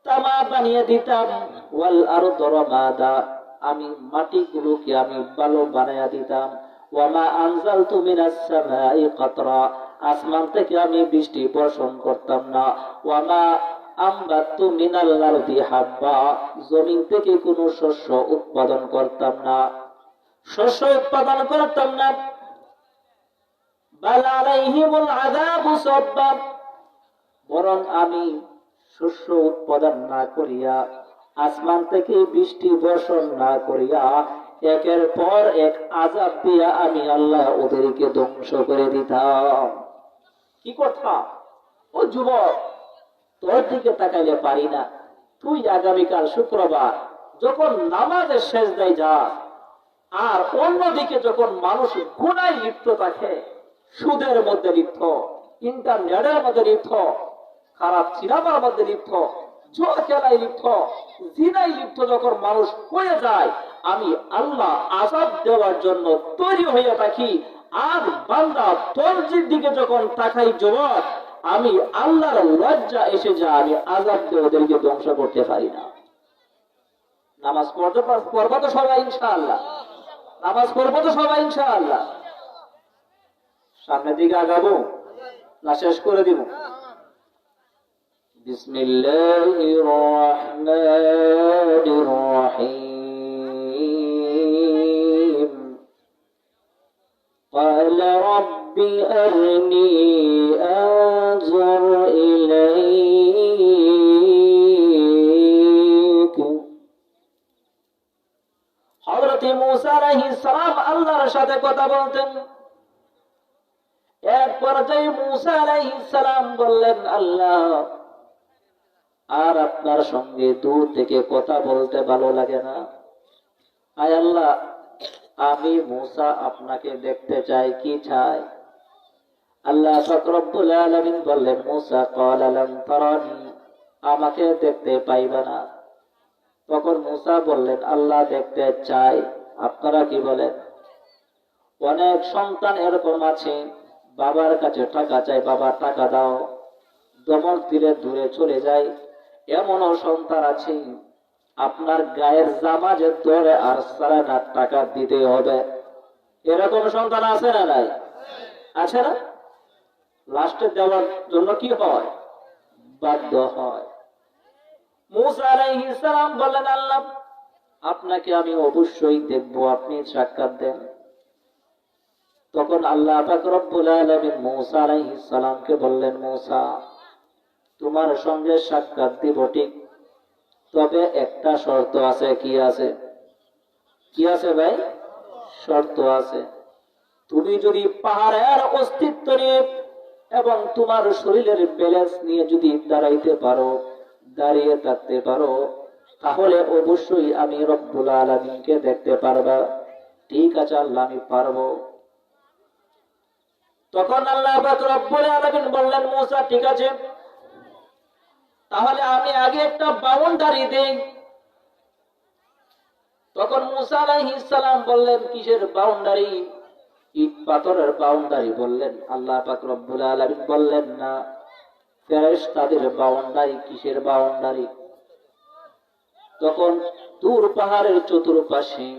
তামা বানিয়ে দিতাম। ওয়াল আরদা রামাদা, আমি মাটিগুলোকে আমি বালু বানায়া দিতাম। ওয়ামা আনজালতু মিনাস সামাই কাতরা, আসমান থেকে আমি বৃষ্টি বর্ষণ করতাম না। ওয়ামা আমবাতু মিনাল আরদি হাব্বা, জমিন থেকে কোনো শস্য উৎপাদন করতাম না, বাল আলাইহিমুল আযাবু সাব্বা, বরং আমি শস্য উৎপাদন না করিয়া, আসমান থেকে বৃষ্টি বর্ষণ না করিয়া, একের পর এক আযাব দিয়া আমি আল্লাহ ওদেরকে ধ্বংস করে দিতাম। কি কথা? ও যুবক, তোর দিকে তাকাইলে পারি না। তুই আগামীকাল শুক্রবার যখন নামাজের সেজদায় যাস, আর অন্যদিকে যখন মানুষ গুনায় লিপ্ত থাকে, সুদের মধ্যে লিপ্ত, ইন্টারনেটের মধ্যে লিপ্ত, খারাপ সিনেমার মধ্যে লিপ্ত, জুয়া খেলায় লিপ্ত, জিনায় লিপ্ত যখন মানুষ হয়ে যায়, আমি আল্লাহ আযাব দেওয়ার জন্য তৈরি হয়ে থাকি। আর বান্দা তোর দিকে যখন তাকাই যুবক, আমি আল্লাহর লজ্জা এসে যা, আমি আযাব দিয়ে ওদেরকে ধ্বংস করতে পারি না। নামাজ পড়বো তো সবাই ইনশাআল্লাহ, নামাজ পড়বো তো সবাই ইনশাআল্লাহ। সামনের দিকে আগাবো না শেষ করে দিব? বিসমিল্লাহির রহমানির রহিম। قال رب أرني أنظر إليك। হযরত মূসা আলাইহিস সালাম আল্লাহর সাথে কথা বলতেন। এক পর্যায়ে মূসা আলাইহিস সালাম বললেন, আল্লাহ, আর আপনার সঙ্গে দূর থেকে কথা বলতে ভালো লাগে না। আয় আল্লাহ, আমি মূসা আপনাকে দেখতে চাই। কি চাই? আল্লাহ পাক রব্বুল আলামিন বললেন, মূসা ক্বালা লান তারানি, আমাকে দেখতে পাইবা না। তখন মূসা বললেন, আল্লাহ দেখতে চাই। আপনারা কি বলেন? অনেক সন্তান এরকম আছে, বাবার কাছে টাকা চাই, বাবা টাকা দাও, দমক দিলে দূরে চলে যায়। এমনও সন্তান আছে, আপনার গায়ের জামা যে ধরে আর সারা না, টাকা দিতে হবে। এরকম সন্তান আছে না নাই? আছে না? লাস্টে দেওয়ার জন্য কি হয়? বাধ্য হয়। মূসা আলাইহিস সালাম বললেন, আল্লাহ, আপনাকে আমি অবশ্যই দেখব, আপনি সাক্ষাৎ দেন। তখন আল্লাহ পাক রব্বুল আলামিন মূসা আলাইহিস সালামকে বললেন, মূসা, তোমার সঙ্গে সাক্ষাৎ দিব ঠিক, তবে একটা শর্ত আছে। কি আছে? কি আছে ভাই? শর্ত আছে। তুমি যদি পাহাড়ের অস্তিত্ব নিয়ে এবং তোমার শরীরের ব্যালেন্স নিয়ে যদি দাঁড়াইতে পারো, দাঁড়িয়ে থাকতে পারো, তাহলে অবশ্যই আমি রব্বুল আলামিনকে দেখতে পারবা। ঠিক আছে আল্লাহ, আমি পারবো। তখন আল্লাহ পাক রব্বুল আলামিন বললেন, মূসা, ঠিক আছে, তাহলে আমি আগে একটা বাউন্ডারি দেই। তখন মূসা আলাইহিস সালাম বললেন, কিসের বাউন্ডারি? ইট পাথরের বাউন্ডারি বললেন। আল্লাহ পাক রব্বুল আলামিন বললেন, না, ফেরেশতাদের বাউন্ডারি। কিসের বাউন্ডারি? তখন তুর পাহাড়ের চতুর্পাশে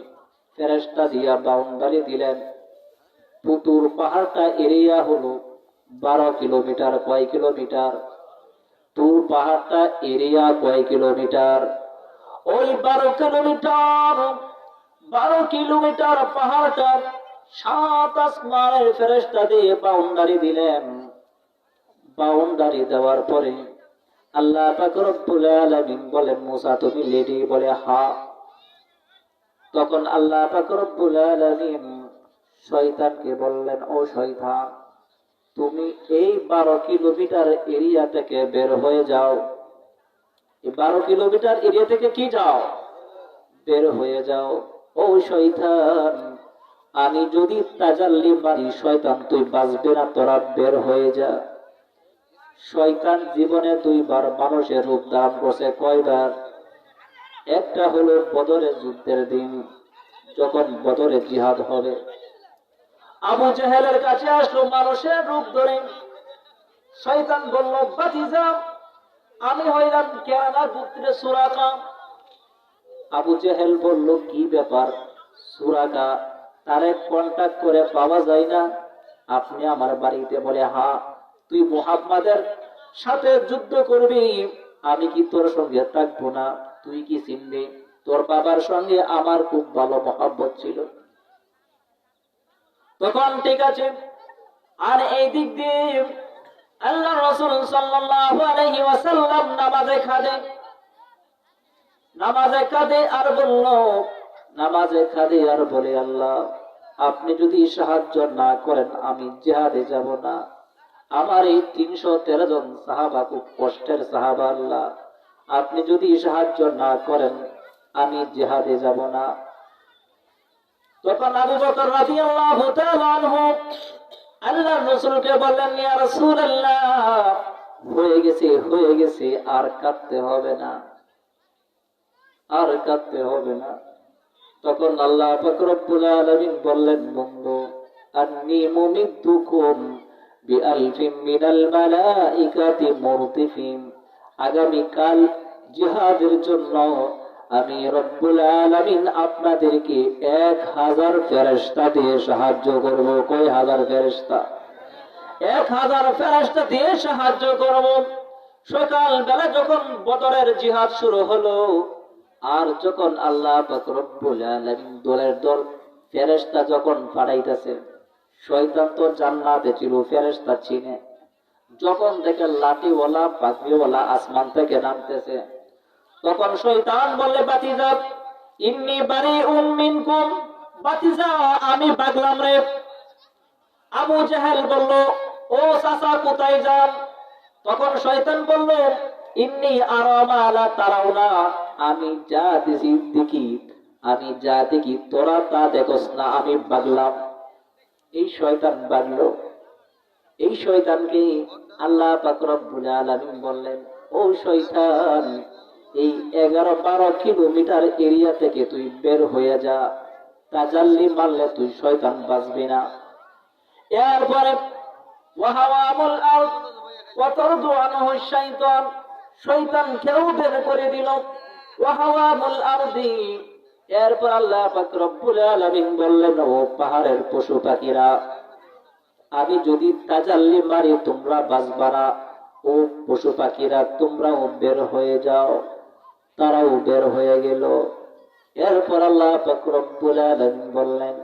ফেরেশতা দিয়া বাউন্ডারি দিলেন। তুর পাহাড়টা এরিয়া হলো 12 কিলোমিটার। কয় কিলোমিটার? তুর পাহাড়টা এরিয়া কয় কিলোমিটার? ওই 12 কিলোমিটার। 12 কিলোমিটার পাহাড়টা 7 আসমানের ফেরেশতা দিয়ে বাউন্ডারি দিলেন। বাউন্ডারি দেওয়ার পরে আল্লাহ পাক রব্বুল আলামিন বলেন, মুসা তুমি রেডি? বলে হ্যাঁ। তখন আল্লাহ পাক রব্বুল আলামিন শয়তানকে বললেন, ও শয়তান, তুমি এই 12 কিলোমিটার এরিয়া থেকে বের হয়ে যাও। এই 12 কিলোমিটার এরিয়া থেকে কি যাও? বের হয়ে যাও। ও শয়তান, আমি যদি তাজাল্লি মারি শয়তান তুই বাঁচবে না, তোরা বের হয়ে যা। শয়তান জীবনে 2বার মানুষের রূপ ধারণ করছে। কয়বার? একটা হলো বদরের যুদ্ধের দিন, যখন বদরে জিহাদ হবে। আবু জেহেলের কাছে আসলো মানুষের রূপ ধরে। শয়তান বলল, ভাতিজা আমি হইলাম কেরানা গোত্রের সুরাকা। আবু জেহেল বলল, কি ব্যাপার? সুরাকা তারে কন্টাক্ট করে পাওয়া যায় না? আপনি আমার বাড়িতে? বলে হ্যাঁ। তুই মুহাম্মাদের সাথে যুদ্ধ করবি, আমি কি তোর সঙ্গে থাকবো না? তুই কি চিনবি? তোর বাবার সঙ্গে আমার খুব ভালো মহব্বত ছিল। তখন ঠিক আছে। আর এই দিক দিয়ে আল্লাহ রাসূল সাল্লাল্লাহু আলাইহি ওয়াসাল্লাম নামাজে কাঁদে আর বলল, নামাজে কাঁদে আর বলে, আল্লাহ আপনি যদি সাহায্য না করেন আমি জিহাদে যাব না। আমার এই 313 জন সাহাবা খুব কষ্টের সাহাবা, আল্লাহ আপনি যদি সাহায্য না করেন আমি জিহাদে যাব না। তখন আবু বকর রাদিয়াল্লাহু তাআলা আনহু আল্লাহর রাসূলকে বললেন, ইয়া রাসূলুল্লাহ হয়ে গেছে, আর কাঁদতে হবে না, আর কাঁদতে হবে না। তখন আল্লাহ পাক রব্বুল আলামিন বললেন, বন্ধু আন্নী মুমিদ্দুকুম বিআলফিন মিনাল মালাইকাতি মুরতিফিন, আগামী কাল জিহাদের জন্য আমি রব্বুল আলামিন আপনাদেরকে 1000 ফেরেশতা দিয়ে সাহায্য করব। কয় হাজার ফেরেশতা? 1000 ফেরেশতা দিয়ে সাহায্য করব। সকাল বেলা যখন বদরের জিহাদ শুরু হলো, আর যখন আল্লাহ পাক রব্বুল আলামিন দলের দল ফেরেশতা যখন পাঠাইতেছে, শয়তান তো জান্নাতে ছিল, ফেরেশতা চিনে। যখন দেখে লাঠিওয়ালা পাগড়িওয়ালা আসমান থেকে নামতেছে, তখন শয়তান বলে, বাতিজা ইন্নী বারিউম মিনকুম, বাতিজা আমি পাগলাম রে। আবু জেহেল বলল, ও চাচা কোথায় যান? তখন শয়তান বলল, ইন্নী আরা মা লা তারাউনা, আমি যা দেখি তোরা তা দেখোস না, আমি পাগলাম। এই শয়তান পাগল। এই শয়তানকে আল্লাহ পাক রব্বুল আলামিন বললেন, ও শয়তান, এই 11-12 কিলোমিটার এরিয়া থেকে তুই বের হয়ে যা, তাজাল্লি মারলে তুই শয়তান বাঁচবি না। এরপরে ওয়াহাওয়ামুল আরদ ওয়া তারদু আনহু শাইতান, শয়তানকেও বের করে দিল। ওয়াহাওয়ামুল আরদি, এরপর আল্লাহ পাক রব্বুল আলামিন বললেন, ও পাহাড়ের পশু পাখিরা, আমি যদি তাজাল্লি মারি তোমরা বাঁচবা না। ও পশু পাখিরা তোমরাও বের হয়ে যাও। তারাও বের হয়ে গেল। এরপর আল্লাহ পাক রব্বুল আলামিন বললেন,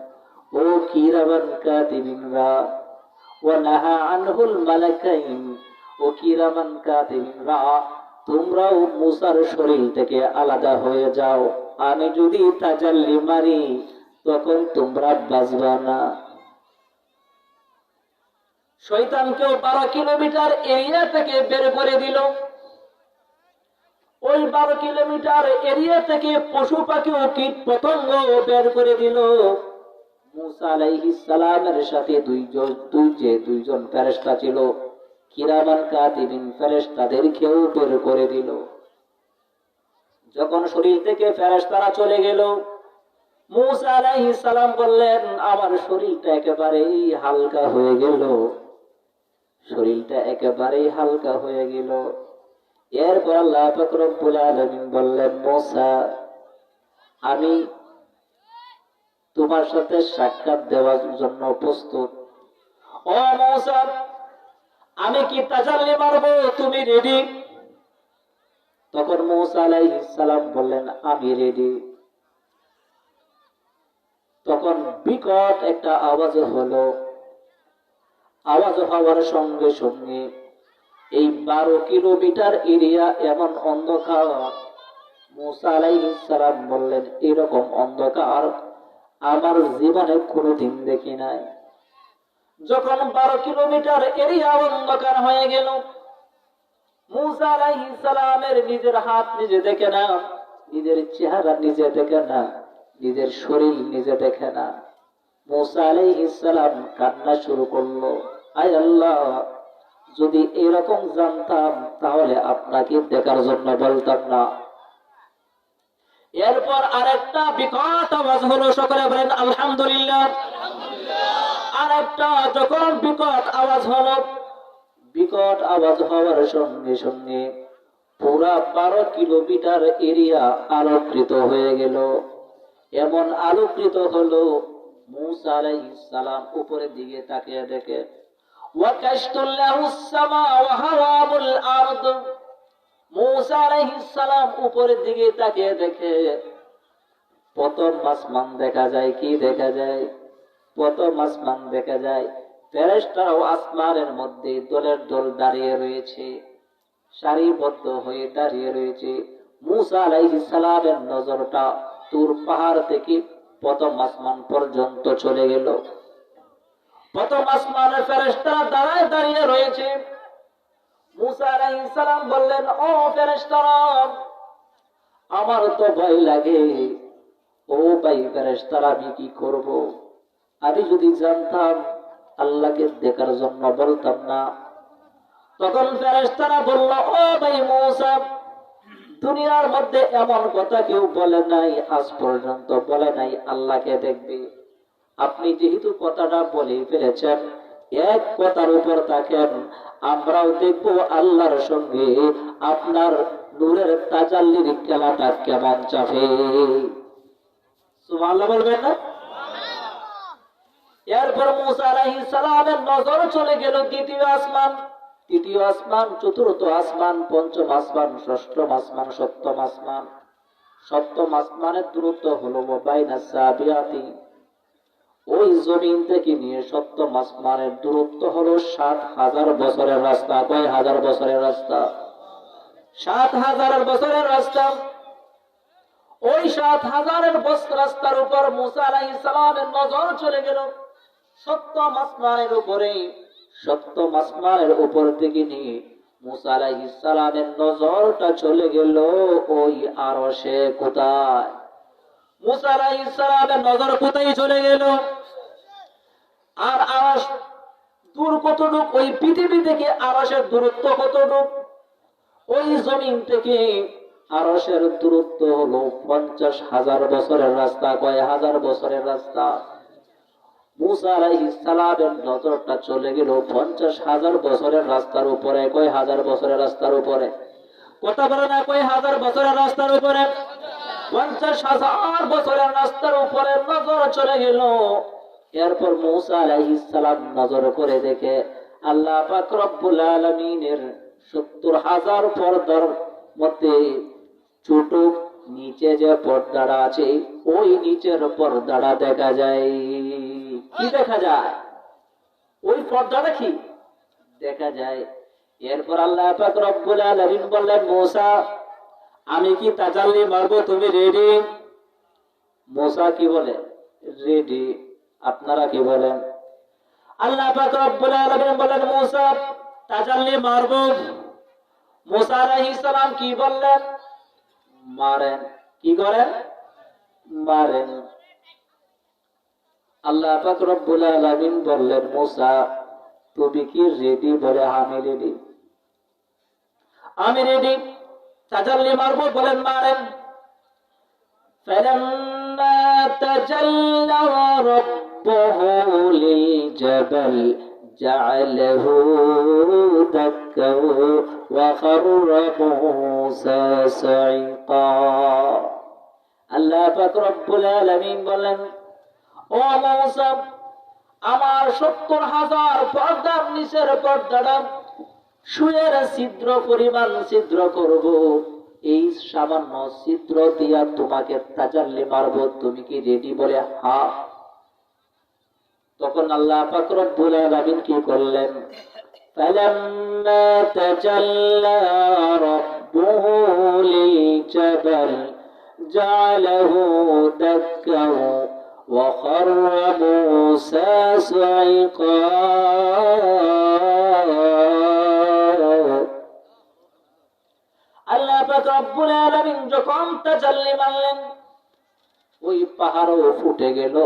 ও কিরামান কাতিবিনরা ওয়া নাহা আনহুল মালাকাইন, ও কিরামান কাতিবিনরা তোমরাও মুসার শরীর থেকে আলাদা হয়ে যাও। আমি যদি তাজাল্লি মারি তখন তোমরা বাঁচবা না। শয়তানকেও 12 কিলোমিটার এরিয়া থেকে বের করে দিল। ওই 12 কিলোমিটার এরিয়া থেকে পশু পাখি ও কীট পতঙ্গ বের করে দিল। মুসা আলাইহিস সালামের সাথে দুইজন ফেরেশতা ছিল, কিরামান কাতিবিন, ফেরেশতাদেরকেও বের করে দিল। যখন শরীর থেকে ফেরেশতারা চলে গেল, মুসা আলাইহিস সালাম বললেন, আমার শরীরটা একেবারেই হালকা হয়ে গেল, শরীরটা একেবারেই হালকা হয়ে গেল। এরপর আল্লাহ পাক রব্বুল আলামিন বললেন, মুসা আমি তোমার সাথে সাক্ষাৎ দেওয়ার জন্য প্রস্তুত। ও মুসা আমি কি তাজাল্লি মারবো? তুমি রেডি? তখন মূসা আলাইহিস সালাম বললেন, আমি রেডি। তখন বিকট একটা আওয়াজ হলো। আওয়াজ হওয়ার সঙ্গে সঙ্গে এই 12 কিলোমিটার এরিয়া এমন অন্ধকার। মূসা আলাইহিস সালাম বললেন, এরকম অন্ধকার আমার জীবনে কোনোদিন দেখি নাই। যখন 12 কিলোমিটার এরিয়া অন্ধকার হয়ে গেল, মূসা আলাইহিস সালামের নিজের হাত নিজে দেখে না, নিজের চেহারা নিজে দেখে না, নিজের শরীর নিজে দেখে না। মূসা আলাইহিস সালাম কান্না শুরু করলো, আয় আল্লাহ, যদি এরকম জানতাম তাহলে আপনাকে দেখার জন্য বলতাম না। এরপর আরেকটা বিকট আওয়াজ হলো, সকলে বলেন আলহামদুলিল্লাহ। আরেকটা যখন বিকট আওয়াজ হলো, বিকট আওয়াজ হওয়ার সঙ্গে সঙ্গে পুরা 12 কিলোমিটার এরিয়া আলোকিত হয়ে গেল। এমন আলোকিত হলো, মূসা আলাইহিস সালাম উপরের দিকে তাকিয়ে দেখে, ওয়াকাশতুল্লাহুস সামা ওয়া হাওয়াবুল আরদ। মূসা আলাইহিস সালাম উপরের দিকে তাকিয়ে দেখে প্রথম আসমান দেখা যায়। কি দেখা যায়? প্রথম আসমান দেখা যায়। ফেরেশতারাও আসমানের মধ্যে দলের দল দাঁড়িয়ে রয়েছে, সারিবদ্ধ হয়ে দাঁড়িয়ে রয়েছে। মূসা আলাইহিস সালামের নজরটা তুর পাহাড় থেকে প্রথম আসমান পর্যন্ত চলে গেল। প্রথম আসমানের ফেরেশতারা দাঁড়ায় দাঁড়িয়ে রয়েছে। মূসা আলাইহিস সালাম বললেন, ও ফেরেশতারা, আমার তো ভয় লাগে। ও ভাই ফেরেশতারা, আমি কি করব? আমি যদি জানতাম আল্লাহকে দেখার জন্য বলতাম না। তখন ফেরেশতারা বলল, ও ভাই মূসা, দুনিয়ার মধ্যে এমন কথা কেউ বলে নাই, আজ পর্যন্ত বলে নাই আল্লাহকে দেখবে। আপনি যেহেতু কথাটা বলে ফেলেছেন, এক কথার উপর থাকেন, আমরাও দেখবো আল্লাহর সঙ্গে আপনার নূরের তাজাল্লির খেলাটা কেমন চাপে। সুবহানাল্লাহ বলবেন না? এরপর মূসা আলাইহিস সালামের নজর চলে গেল দ্বিতীয় আসমান, তৃতীয় আসমান, চতুর্থ আসমান, পঞ্চম আসমান, ষষ্ঠম আসমান, সপ্তম আসমান। সপ্তম আসমানের দূরত্ব হলো বাইনা সাবিয়াতি। ওই জমিন থেকে নিয়ে সপ্তম আসমানের দূরত্ব হলো 7,000 বছরের রাস্তা। কয় হাজার বছরের রাস্তা? 7,000 বছরের রাস্তা। ওই 7,000 রাস্তার উপর মূসা আলাইহিস সালামের নজর চলে গেল সপ্তম আসমানের উপরে। সপ্তম আসমানের উপর থেকে নিয়ে মূসা আলাইহিস সালামের নজরটা চলে গেল ওই আরশে। কোথায়? মূসা আলাইহিস সালামের নজর কোথায় চলে গেল? আর আরশ দূর কতটুক? ওই পৃথিবী থেকে আরশের দূরত্ব কতটুক? ওই জমিন থেকে আরশের দূরত্ব হলো 50,000 বছরের রাস্তা। কয় হাজার বছরের রাস্তা? মূসা আলাইহিস সালামের নজরটা চলে গেল 50,000 বছরের রাস্তার উপরে। কয় হাজার বছরের রাস্তার উপরে? কথা বলে না, কয় হাজার বছরের রাস্তার উপরে? 50,000 বছরের রাস্তার উপরে নজর চলে গেল। এরপর মূসা আলাইহিস সালাম নজর করে দেখে আল্লাহ পাক রব্বুল আলামিনের 70,000 পর্দার মধ্যে ছোট নিচে যে পর্দাটা আছে, ওই নিচের পর্দাটা দেখা যায়। কি দেখা যায়? ওই পর্দাটা কি দেখা যায়? এরপর আল্লাহ পাক রব্বুল আলামিন বললেন, মূসা, আমি কি তাজাল্লি মারবো? তুমি রেডি? মূসা কি বলে? রেডি। আপনারা কি বলেন? আল্লাহ পাক রব্বুল আলামিন বলেন, মূসা, তাজাল্লি মারবো। মূসা আলাইহিস সালাম কি বললেন? মারেন। কি করেন? মারেন। আল্লাহ পাক রব্বুল আলামিন বললেন, মূসা, তুমি কি রেডি? বলে, আমি রেডি। আমি রেডি, তাজাল্লি মারবো। বলেন, মারেন। فلما تجلى ربه للجبل جعله دكا وخر موسى صعقا। আল্লাহ পাক রব্বুল আলামিন বলেন, ও মূসা, আমার 70,000 পর্দার নিচের পর্দাটা সুয়ের ছিদ্র পরিমাণ ছিদ্র করব। এই সামান্য ছিদ্র দিয়া তোমাকে তাজাল্লি মারবো, তুমি কি রেডি? বলে হ্যাঁ। তখন আল্লাহ পাক রব্বুল আলামিন কি করলেন? فلما تجلى ربه للجبل جعله دكا وخر موسى صعقا আল্লাহ পাক রব্বুল আলামিন যখন তাজাল্লি মারলেন, ওই পাহাড়ও ফুটে গেল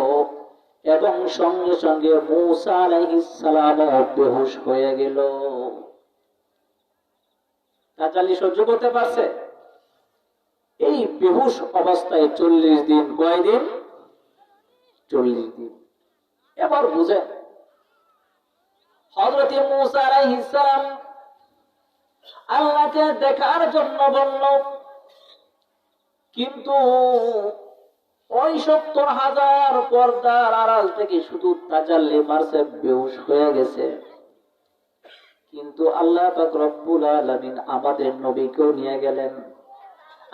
এবং সঙ্গে সঙ্গে মূসা আলাইহিস সালাম বেহুশ হয়ে গেল। তাজাল্লি সহ্য করতে পারছে? এই বেহুশ অবস্থায় 40 দিন, কয় দিন? 40 দিন। এবার বুঝে হযরত মূসা আলাইহিস সালাম আল্লাহকে দেখার জন্য বলল, কিন্তু ওই 70,000 পর্দার আড়াল থেকে শুধু তাজাল্লি মারছে, বেহুশ হয়ে গেছে। কিন্তু আল্লাহ পাক রব্বুল আলামিন আমাদের নবীকেও নিয়ে গেলেন,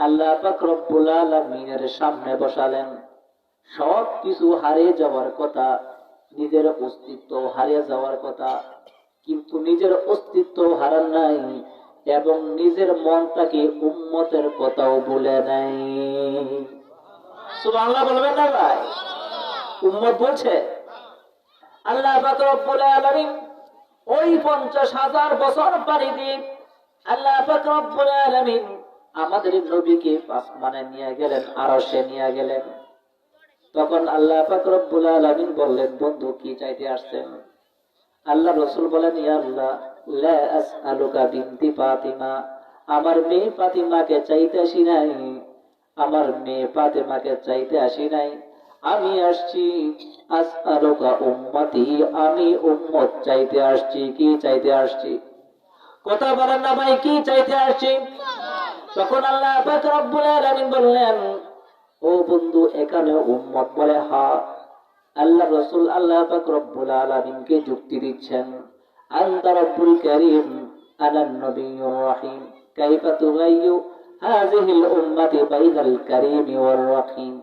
আল্লাহ পাক রব্বুল আলামিনের সামনে বসালেন। সব কিছু হারিয়ে যাওয়ার কথা, নিজের অস্তিত্ব হারিয়ে যাওয়ার কথা, কিন্তু নিজের অস্তিত্ব হারান নাই এবং নিজের মনটাকে উম্মতের কথাও বলে নাই। সুবহানাল্লাহ বলবেন না ভাই? উম্মত বলছে। আল্লাহ পাক রব্বুল আলামিন ওই 50,000 বছর পাড়ি দিয়ে আল্লাহ পাক রব্বুল আলামিন আমাদের নবীকে আসমানে নিয়ে গেলেন, আরশে নিয়ে গেলেন। তখন আল্লাহ পাক রব্বুল আলামিন বললেন, বন্ধু কি চাইতে আসছেন? আল্লাহ রাসূল বলেন, ইয়া আল্লাহ লা আসআলুকা বিনতি ফাতিমা, আমার মেয়ে ফাতিমাকে চাইতে আসি নাই, আমার মেয়ে ফাতিমাকে চাইতে আসি নাই, আমি আসছি আসআলুকা উম্মতি, আমি উম্মত চাইতে আসছি। কি চাইতে আসছি? কথা বলেন না ভাই, কি চাইতে আসছি? তখন আল্লাহ পাক রব্বুল আলামিন বললেন, ও বন্ধু এখানে উম্মত? বলে হ্যাঁ। আল্লাহ রাসূল আল্লাহ পাক রব্বুল আলামিনকে যুক্তি দিচ্ছেন, আনতা রব্বুল কারীম আনা নবিয়্যুর রহিম কাইফা তুগাইয়ু হাযিহিল উম্মতি বাইনাল কারীম ওয়ার রহিম।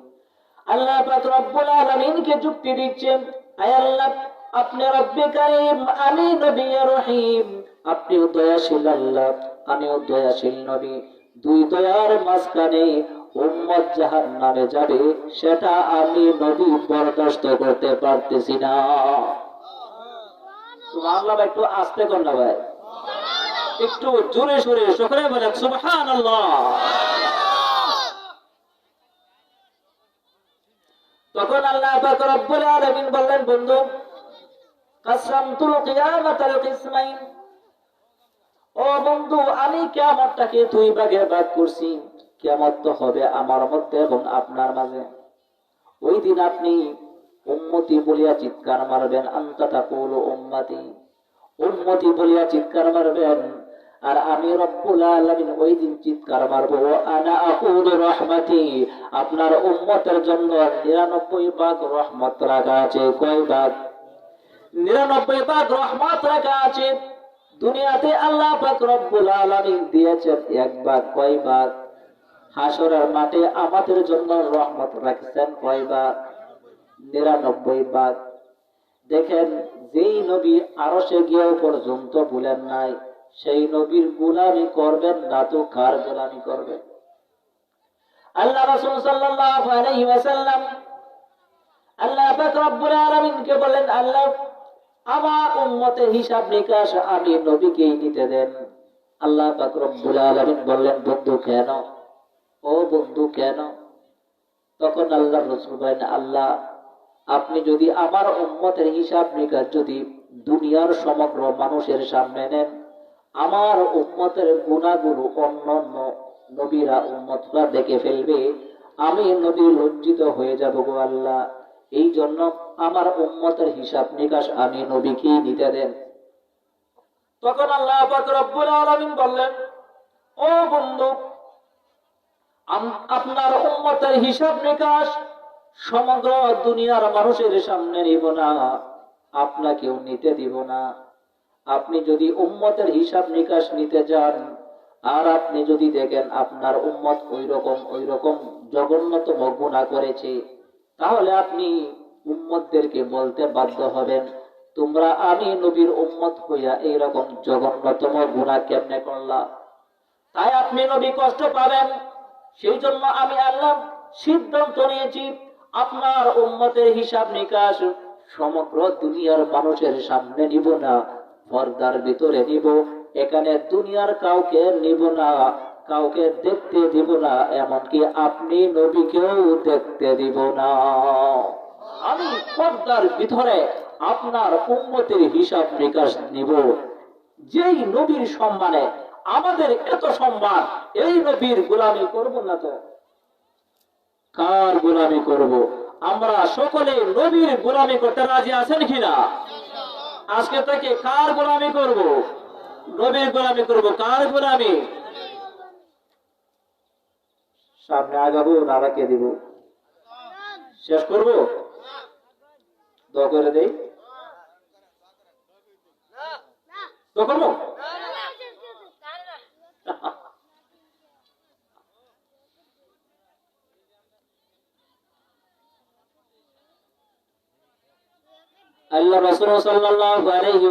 আল্লাহ পাক রব্বুল আলামিনকে যুক্তি দিচ্ছেন, আয় আল্লাহ আপনি রব্বে কারীম, আমি নবী রহিম, আপনিও দয়াশীল আল্লাহ, আমিও দয়াশীল নবী। দুই দয়ার মাঝখানে উম্মত জাহান্নামে যাবে, সেটা আমি নবী বরদাস্ত করতে পারতেছি না। সুবহানাল্লাহ। একটু আস্তে কর না ভাই, একটু জোরে সোরে সকলে বলেন সুবহানাল্লাহ। তখন আল্লাহ পাক রব্বুল আলামিন বললেন, বন্ধু কাসামতুল কিয়ামাতাল কিসমাইন, ও বন্ধু আমি কিয়ামতটাকে দুই ভাগে ভাগ করছি। কিয়ামত তো হবে আমার মধ্যে এবং আপনার মাঝে। ওই দিন আপনি উম্মতি বলিয়া চিৎকার মারবেন, আনতা তাকুলু উম্মতি, উম্মতি বলিয়া চিৎকার মারবেন। আর আমি রব্বুল আলামিন ওই দিন চিৎকার মারবো, আনা আকুলু রহমতি, আপনার উম্মতের জন্য 99 ভাগ রহমত রাখা আছে। কয় ভাগ? 99 ভাগ রহমত রাখা আছে। দুনিয়াতে আল্লাহ পাক রব্বুল আলামিন দিয়েছেন 1 ভাগ। কয় ভাগ? হাসরের মাঠে আমাদের জন্য রহমত রাখছেন কয় ভাগ? 99 ভাগ। দেখেন, যেই নবী আরশে গিয়েও পর্যন্ত বলেন নাই, সেই নবীর গোলামি করবেন না তো কার গোলামি করবেন? আল্লাহ রাসূল সাল্লাল্লাহু আলাইহি ওয়াসাল্লাম আল্লাহ পাক রব্বুল আলামিনকে বলেন, আল্লাহ আমার উম্মতের হিসাব নিকাশ আমি নবীকেই নিতে দেন। আল্লাহ পাক রব্বুল আলামিন বললেন, বন্ধু কেন? ও বন্ধু কেন? তখন আল্লাহ রাসূল বলেন, আল্লাহ আপনি যদি আমার উম্মতের হিসাব নিকাশ যদি দুনিয়ার সমগ্র মানুষের সামনে নেন, আমার উম্মতের গুনাহগুলো অন্যান্য নবীরা উম্মতরা দেখে ফেলবে, আমি নবী লজ্জিত হয়ে যাব গো আল্লাহ। এই জন্য আমার উম্মতের হিসাব নিকাশ আমি নবীকেই নিতে দেন। তখন আল্লাহ পাক রব্বুল আলামিন বললেন, ও বন্ধু আপনার উম্মতের হিসাব নিকাশ সমগ্র দুনিয়ার মানুষের সামনে নিব না, আপনাকেও নিতে দিব না। আপনি যদি উম্মতের হিসাব নিকাশ নিতে যান, আর আপনি যদি দেখেন আপনার উম্মত ওই রকম জঘন্যতম গুনাহ করেছে, তাহলে আপনি উম্মতদেরকে বলতে বাধ্য হবেন, তোমরা আমি নবীর উম্মত হইয়া এইরকম জঘন্যতম গুনাহ কেমনে করলা। তাই আপনি নবী কষ্ট পাবেন। সেই জন্য আমি আল্লাহ সিদ্ধান্ত নিয়েছি, আপনার উম্মতের হিসাব নিকাশ সমগ্র দুনিয়ার মানুষের সামনে নিব না, পর্দার ভিতরে নিব। এখানে দুনিয়ার কাউকে নিব না, কাউকে দেখতে দিব না, এমনকি আপনি নবীকেও দেখতে দিব না। আমি পর্দার ভিতরে আপনার উম্মতের হিসাব নিকাশ নিব। যেই নবীর সম্মানে আমাদের এত সম্মান, এই নবীর গোলামি করব না তো কার গোলামি করব? আমরা সকলে নবীর গোলামি করতে রাজি আছেন কিনা? আজকে থেকে কার গোলামি করব? নবীর গোলামি করব। কার গোলামি? সামনে আগাবো না রাখে দিব? শেষ করব? দোয়া করে দেই তো করবো। আল্লাহ রাসূল সাল্লাল্লাহু আলাইহি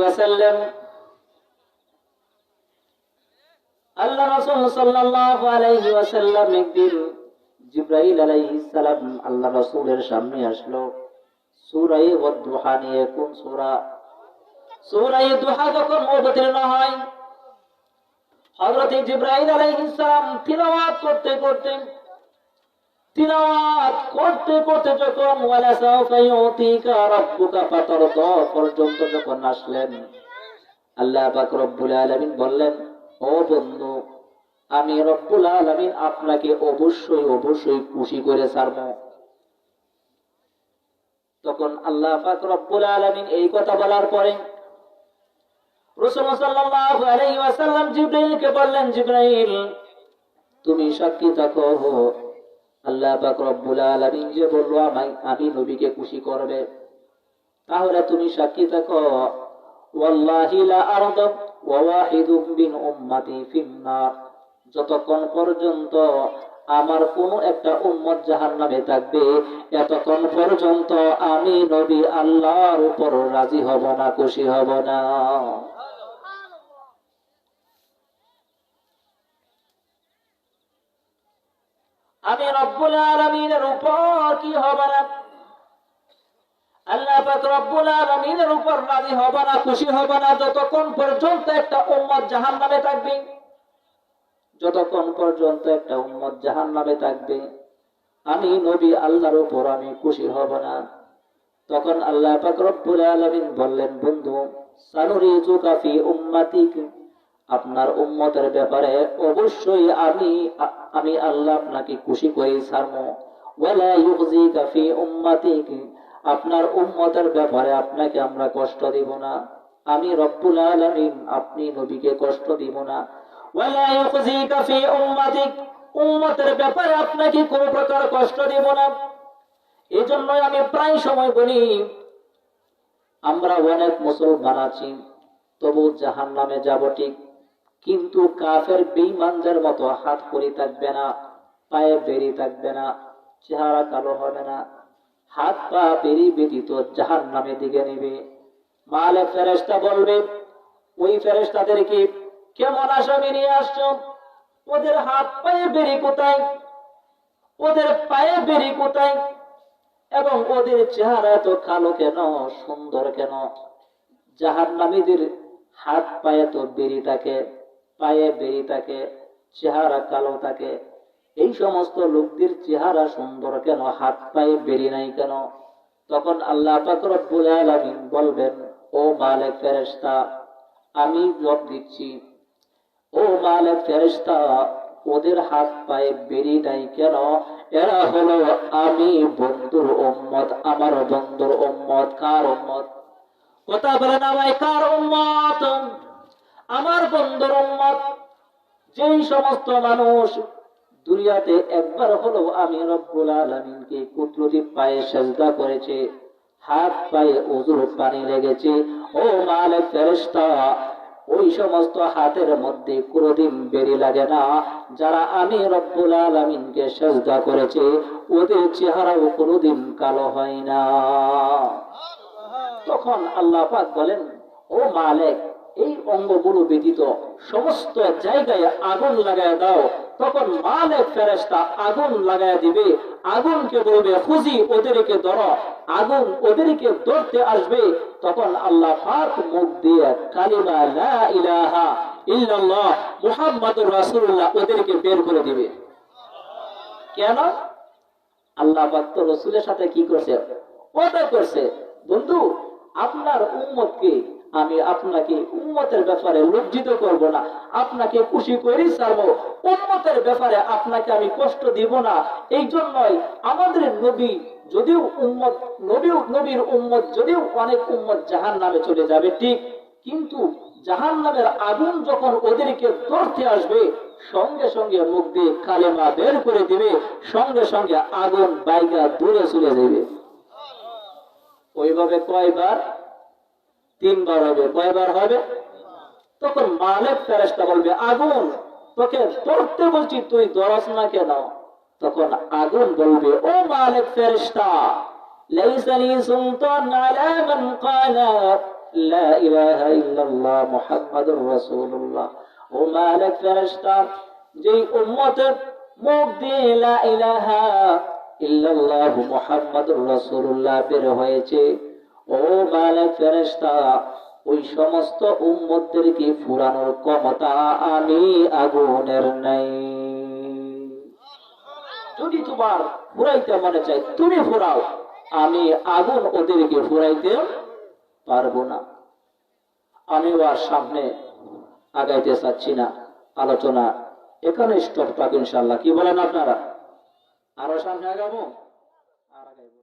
ওয়াসাল্লাম একদিন জিবরাইল আলাইহিস সালাম আল্লাহ রাসূলের সামনে আসলো। সূরা ওয়াদ-দুহা নিয়ে। কোন সূরা? সূরা দুহা যখন অবতীর্ণ হয়, হযরত জিবরাইল আলাইহিস সালাম তিলাওয়াত করতে যখন ওয়ালা সাউফা ইউতিকা রাব্বুকা ফাতারদা পর্যন্ত যখন আসলেন, আল্লাহ পাক রব্বুল আলামিন বললেন, ও বন্ধু, আমি রব্বুল আলামিন আপনাকে অবশ্যই খুশি করে ছাড়ব। তখন আল্লাহ পাক রব্বুল আলামিন এই কথা বলার পরে রাসূল সাল্লাল্লাহু আলাইহি ওয়াসাল্লাম জিবরাইলকে বললেন, জিবরাইল, তুমি সাক্ষী থাকো, আল্লাহ পাক রব্বুল আলামিন যে বলল আমি নবীকে খুশি করবে, তাহলে তুমি সাক্ষী থাকো, ওয়াল্লাহি লা আরদু ওয়া ওয়াহিদুম মিন উম্মতি ফিন্নার, যতক্ষণ পর্যন্ত আমার কোন একটা উম্মত জাহান্নামে থাকবে, এতক্ষণ পর্যন্ত আমি নবী আল্লাহর উপর রাজি হব না, খুশি হব না। আমি রব্বুল আলামিনের উপর কি হব না, আল্লাহ পাক রব্বুল আলামিনের উপর রাজি হব না, খুশি হব না, যতক্ষণ পর্যন্ত একটা উম্মত জাহান্নামে থাকবে। যতক্ষণ পর্যন্ত একটা উম্মত জাহান্নামে থাকবে, আমি নবী আল্লাহর উপর আমি খুশি হব না। তখন আল্লাহ পাক রব্বুল আলামিন বললেন, বন্ধু, সানুরিজুকা ফি উম্মাতিক, আপনার উম্মতের ব্যাপারে অবশ্যই আমি আল্লাহ আপনাকে খুশি করে ছাড়ব। ওয়ালা ইউযিকা ফি উম্মাতিক, আপনার উম্মতের ব্যাপারে আপনাকে আমরা কষ্ট দিব না। আমি রব্বুল আলামিন আপনি নবীকে কষ্ট দিব না। ওয়ালা ইউযিকা ফি উম্মাতিক, উম্মতের ব্যাপারে আপনাকে কোনো প্রকার কষ্ট দিব না। এজন্যই আমি প্রায় সময় বলি, আমরা অনেক মুসলমান আছি, তবু জাহান্নামে যাব ঠিক, কিন্তু কাফের বেঈমানদের মতো হাত করি থাকবে না, পায়ে বেরি থাকবে না, চেহারা কালো হবে না, হাত পা বেরি ব্যতীত জাহান্নামের দিকে নেবে। মালে ফেরেশতা বলবে, ওই ফেরেশতাদেরকে কেমন আসামি নিয়ে আসছো? ওদের হাত পায়ে বেরি কোথায়? ওদের পায়ে বেরি কোথায়? এবং ওদের চেহারা এত কালো কেন, সুন্দর কেন? জাহান্নামীদের হাত পায়ে তো বেরি থাকে, পায়ে বেরি থাকে, চেহারা কালো থাকে। এই সমস্ত লোকদের চেহারা সুন্দর কেন, হাত পায়ে বেরি নাই কেন? তখন আল্লাহ পাক রব্বুল আলামিন বলবেন, ও মালিক ফেরেশতা, আমি জবাব দিচ্ছি, ও মালিক ফেরেশতা, ওদের হাত পায়ে বেরি নাই কেন? এরা হলো আমি বন্ধুর উম্মত, আমার বন্ধুর উম্মত। কার উম্মত? কথা বলেন আমায়, কার উম্মত? আমার বন্ধুর উম্মত। যেই সমস্ত মানুষ দুনিয়াতে একবার হলো আমি রব্বুল আলামিনকে কুদরতি পায়ে সিজদা করেছে, হাত পায়ে ওযুর পানি লেগেছে, ও মালিক ফেরেশতা, ওই সমস্ত হাতের মধ্যে কোনদিন বেরি লাগে না। যারা আমি রব্বুল আলামিনকে সিজদা করেছে ওদের চেহারাও কোনদিন কালো হয় না। তখন আল্লাহ পাক বলেন, ও মালিক, এই অঙ্গগুলো ব্যতীত সমস্ত জায়গায় আগুন লাগায় দাও। তখন মালিক ফেরেশতা আগুন লাগায় দিবে। আগুনকে বলবে, খুঁজি, ওদেরকে ধরো। আগুন ওদেরকে ধরতে আসবে। তখন আল্লাহ পাক মুখ দিয়ে কালিমা লা ইলাহা ইল্লাল্লাহ মুহাম্মাদুর রাসূলুল্লাহ ওদেরকে বের করে দিবে। কেন? আল্লাহ পাক তো রাসূলের সাথে কি করছে? ওয়াদা করছে, বন্ধু আপনার উম্মতকে আমি আপনাকে উম্মতের ব্যাপারে লজ্জিত করব না, আপনাকে খুশি করে ছাড়বো, উম্মতের ব্যাপারে আপনাকে আমি কষ্ট দিব না। এই জন্যই আমাদের নবী যদিও উম্মত, নবীর উম্মত যদিও অনেক উম্মত জাহান্নামে চলে যাবে ঠিক, কিন্তু জাহান্নামের আগুন যখন ওদেরকে ধরতে আসবে সঙ্গে সঙ্গে মুখ দিয়ে কালেমা বের করে দিবে, সঙ্গে সঙ্গে আগুন বাইগা দূরে চলে যাবে। ওইভাবে কয়বার? 3 বার হবে। কয়বার হবে? তখন মালিক ফেরেশতা বলবে, আগুন তোকে ধরতে বলছি, তুই ধরস না কেন? তখন আগুন বলবে, ও মালিক ফেরেশতা, লাইসা লি সুলতান আলা মান ক্বালা লা ইলাহা ইল্লাল্লাহ মুহাম্মাদুর রাসূলুল্লাহ। ও মালিক ফেরেশতা, যেই উম্মতের মুখ দিয়ে লা ইলাহা ইল্লাল্লাহ মুহাম্মাদুর রাসূলুল্লাহ বের হয়েছে, ও মালিক ফেরেশতা, ওই সমস্ত উম্মতদেরকে ফুরানোর ক্ষমতা আমি আগুনের নাই। যদি তোমার ফুরাইতে মনে চাই তুমি ফুরাও, আমি আগুন ওদেরকে ফুরাইতে পারবো না। আমি আর সামনে আগাইতে চাচ্ছি না, আলোচনা এখানে স্টপ থাক ইনশাআল্লাহ। কি বলেন আপনারা? আরো সামনে আগাবো? আর আগাইবো।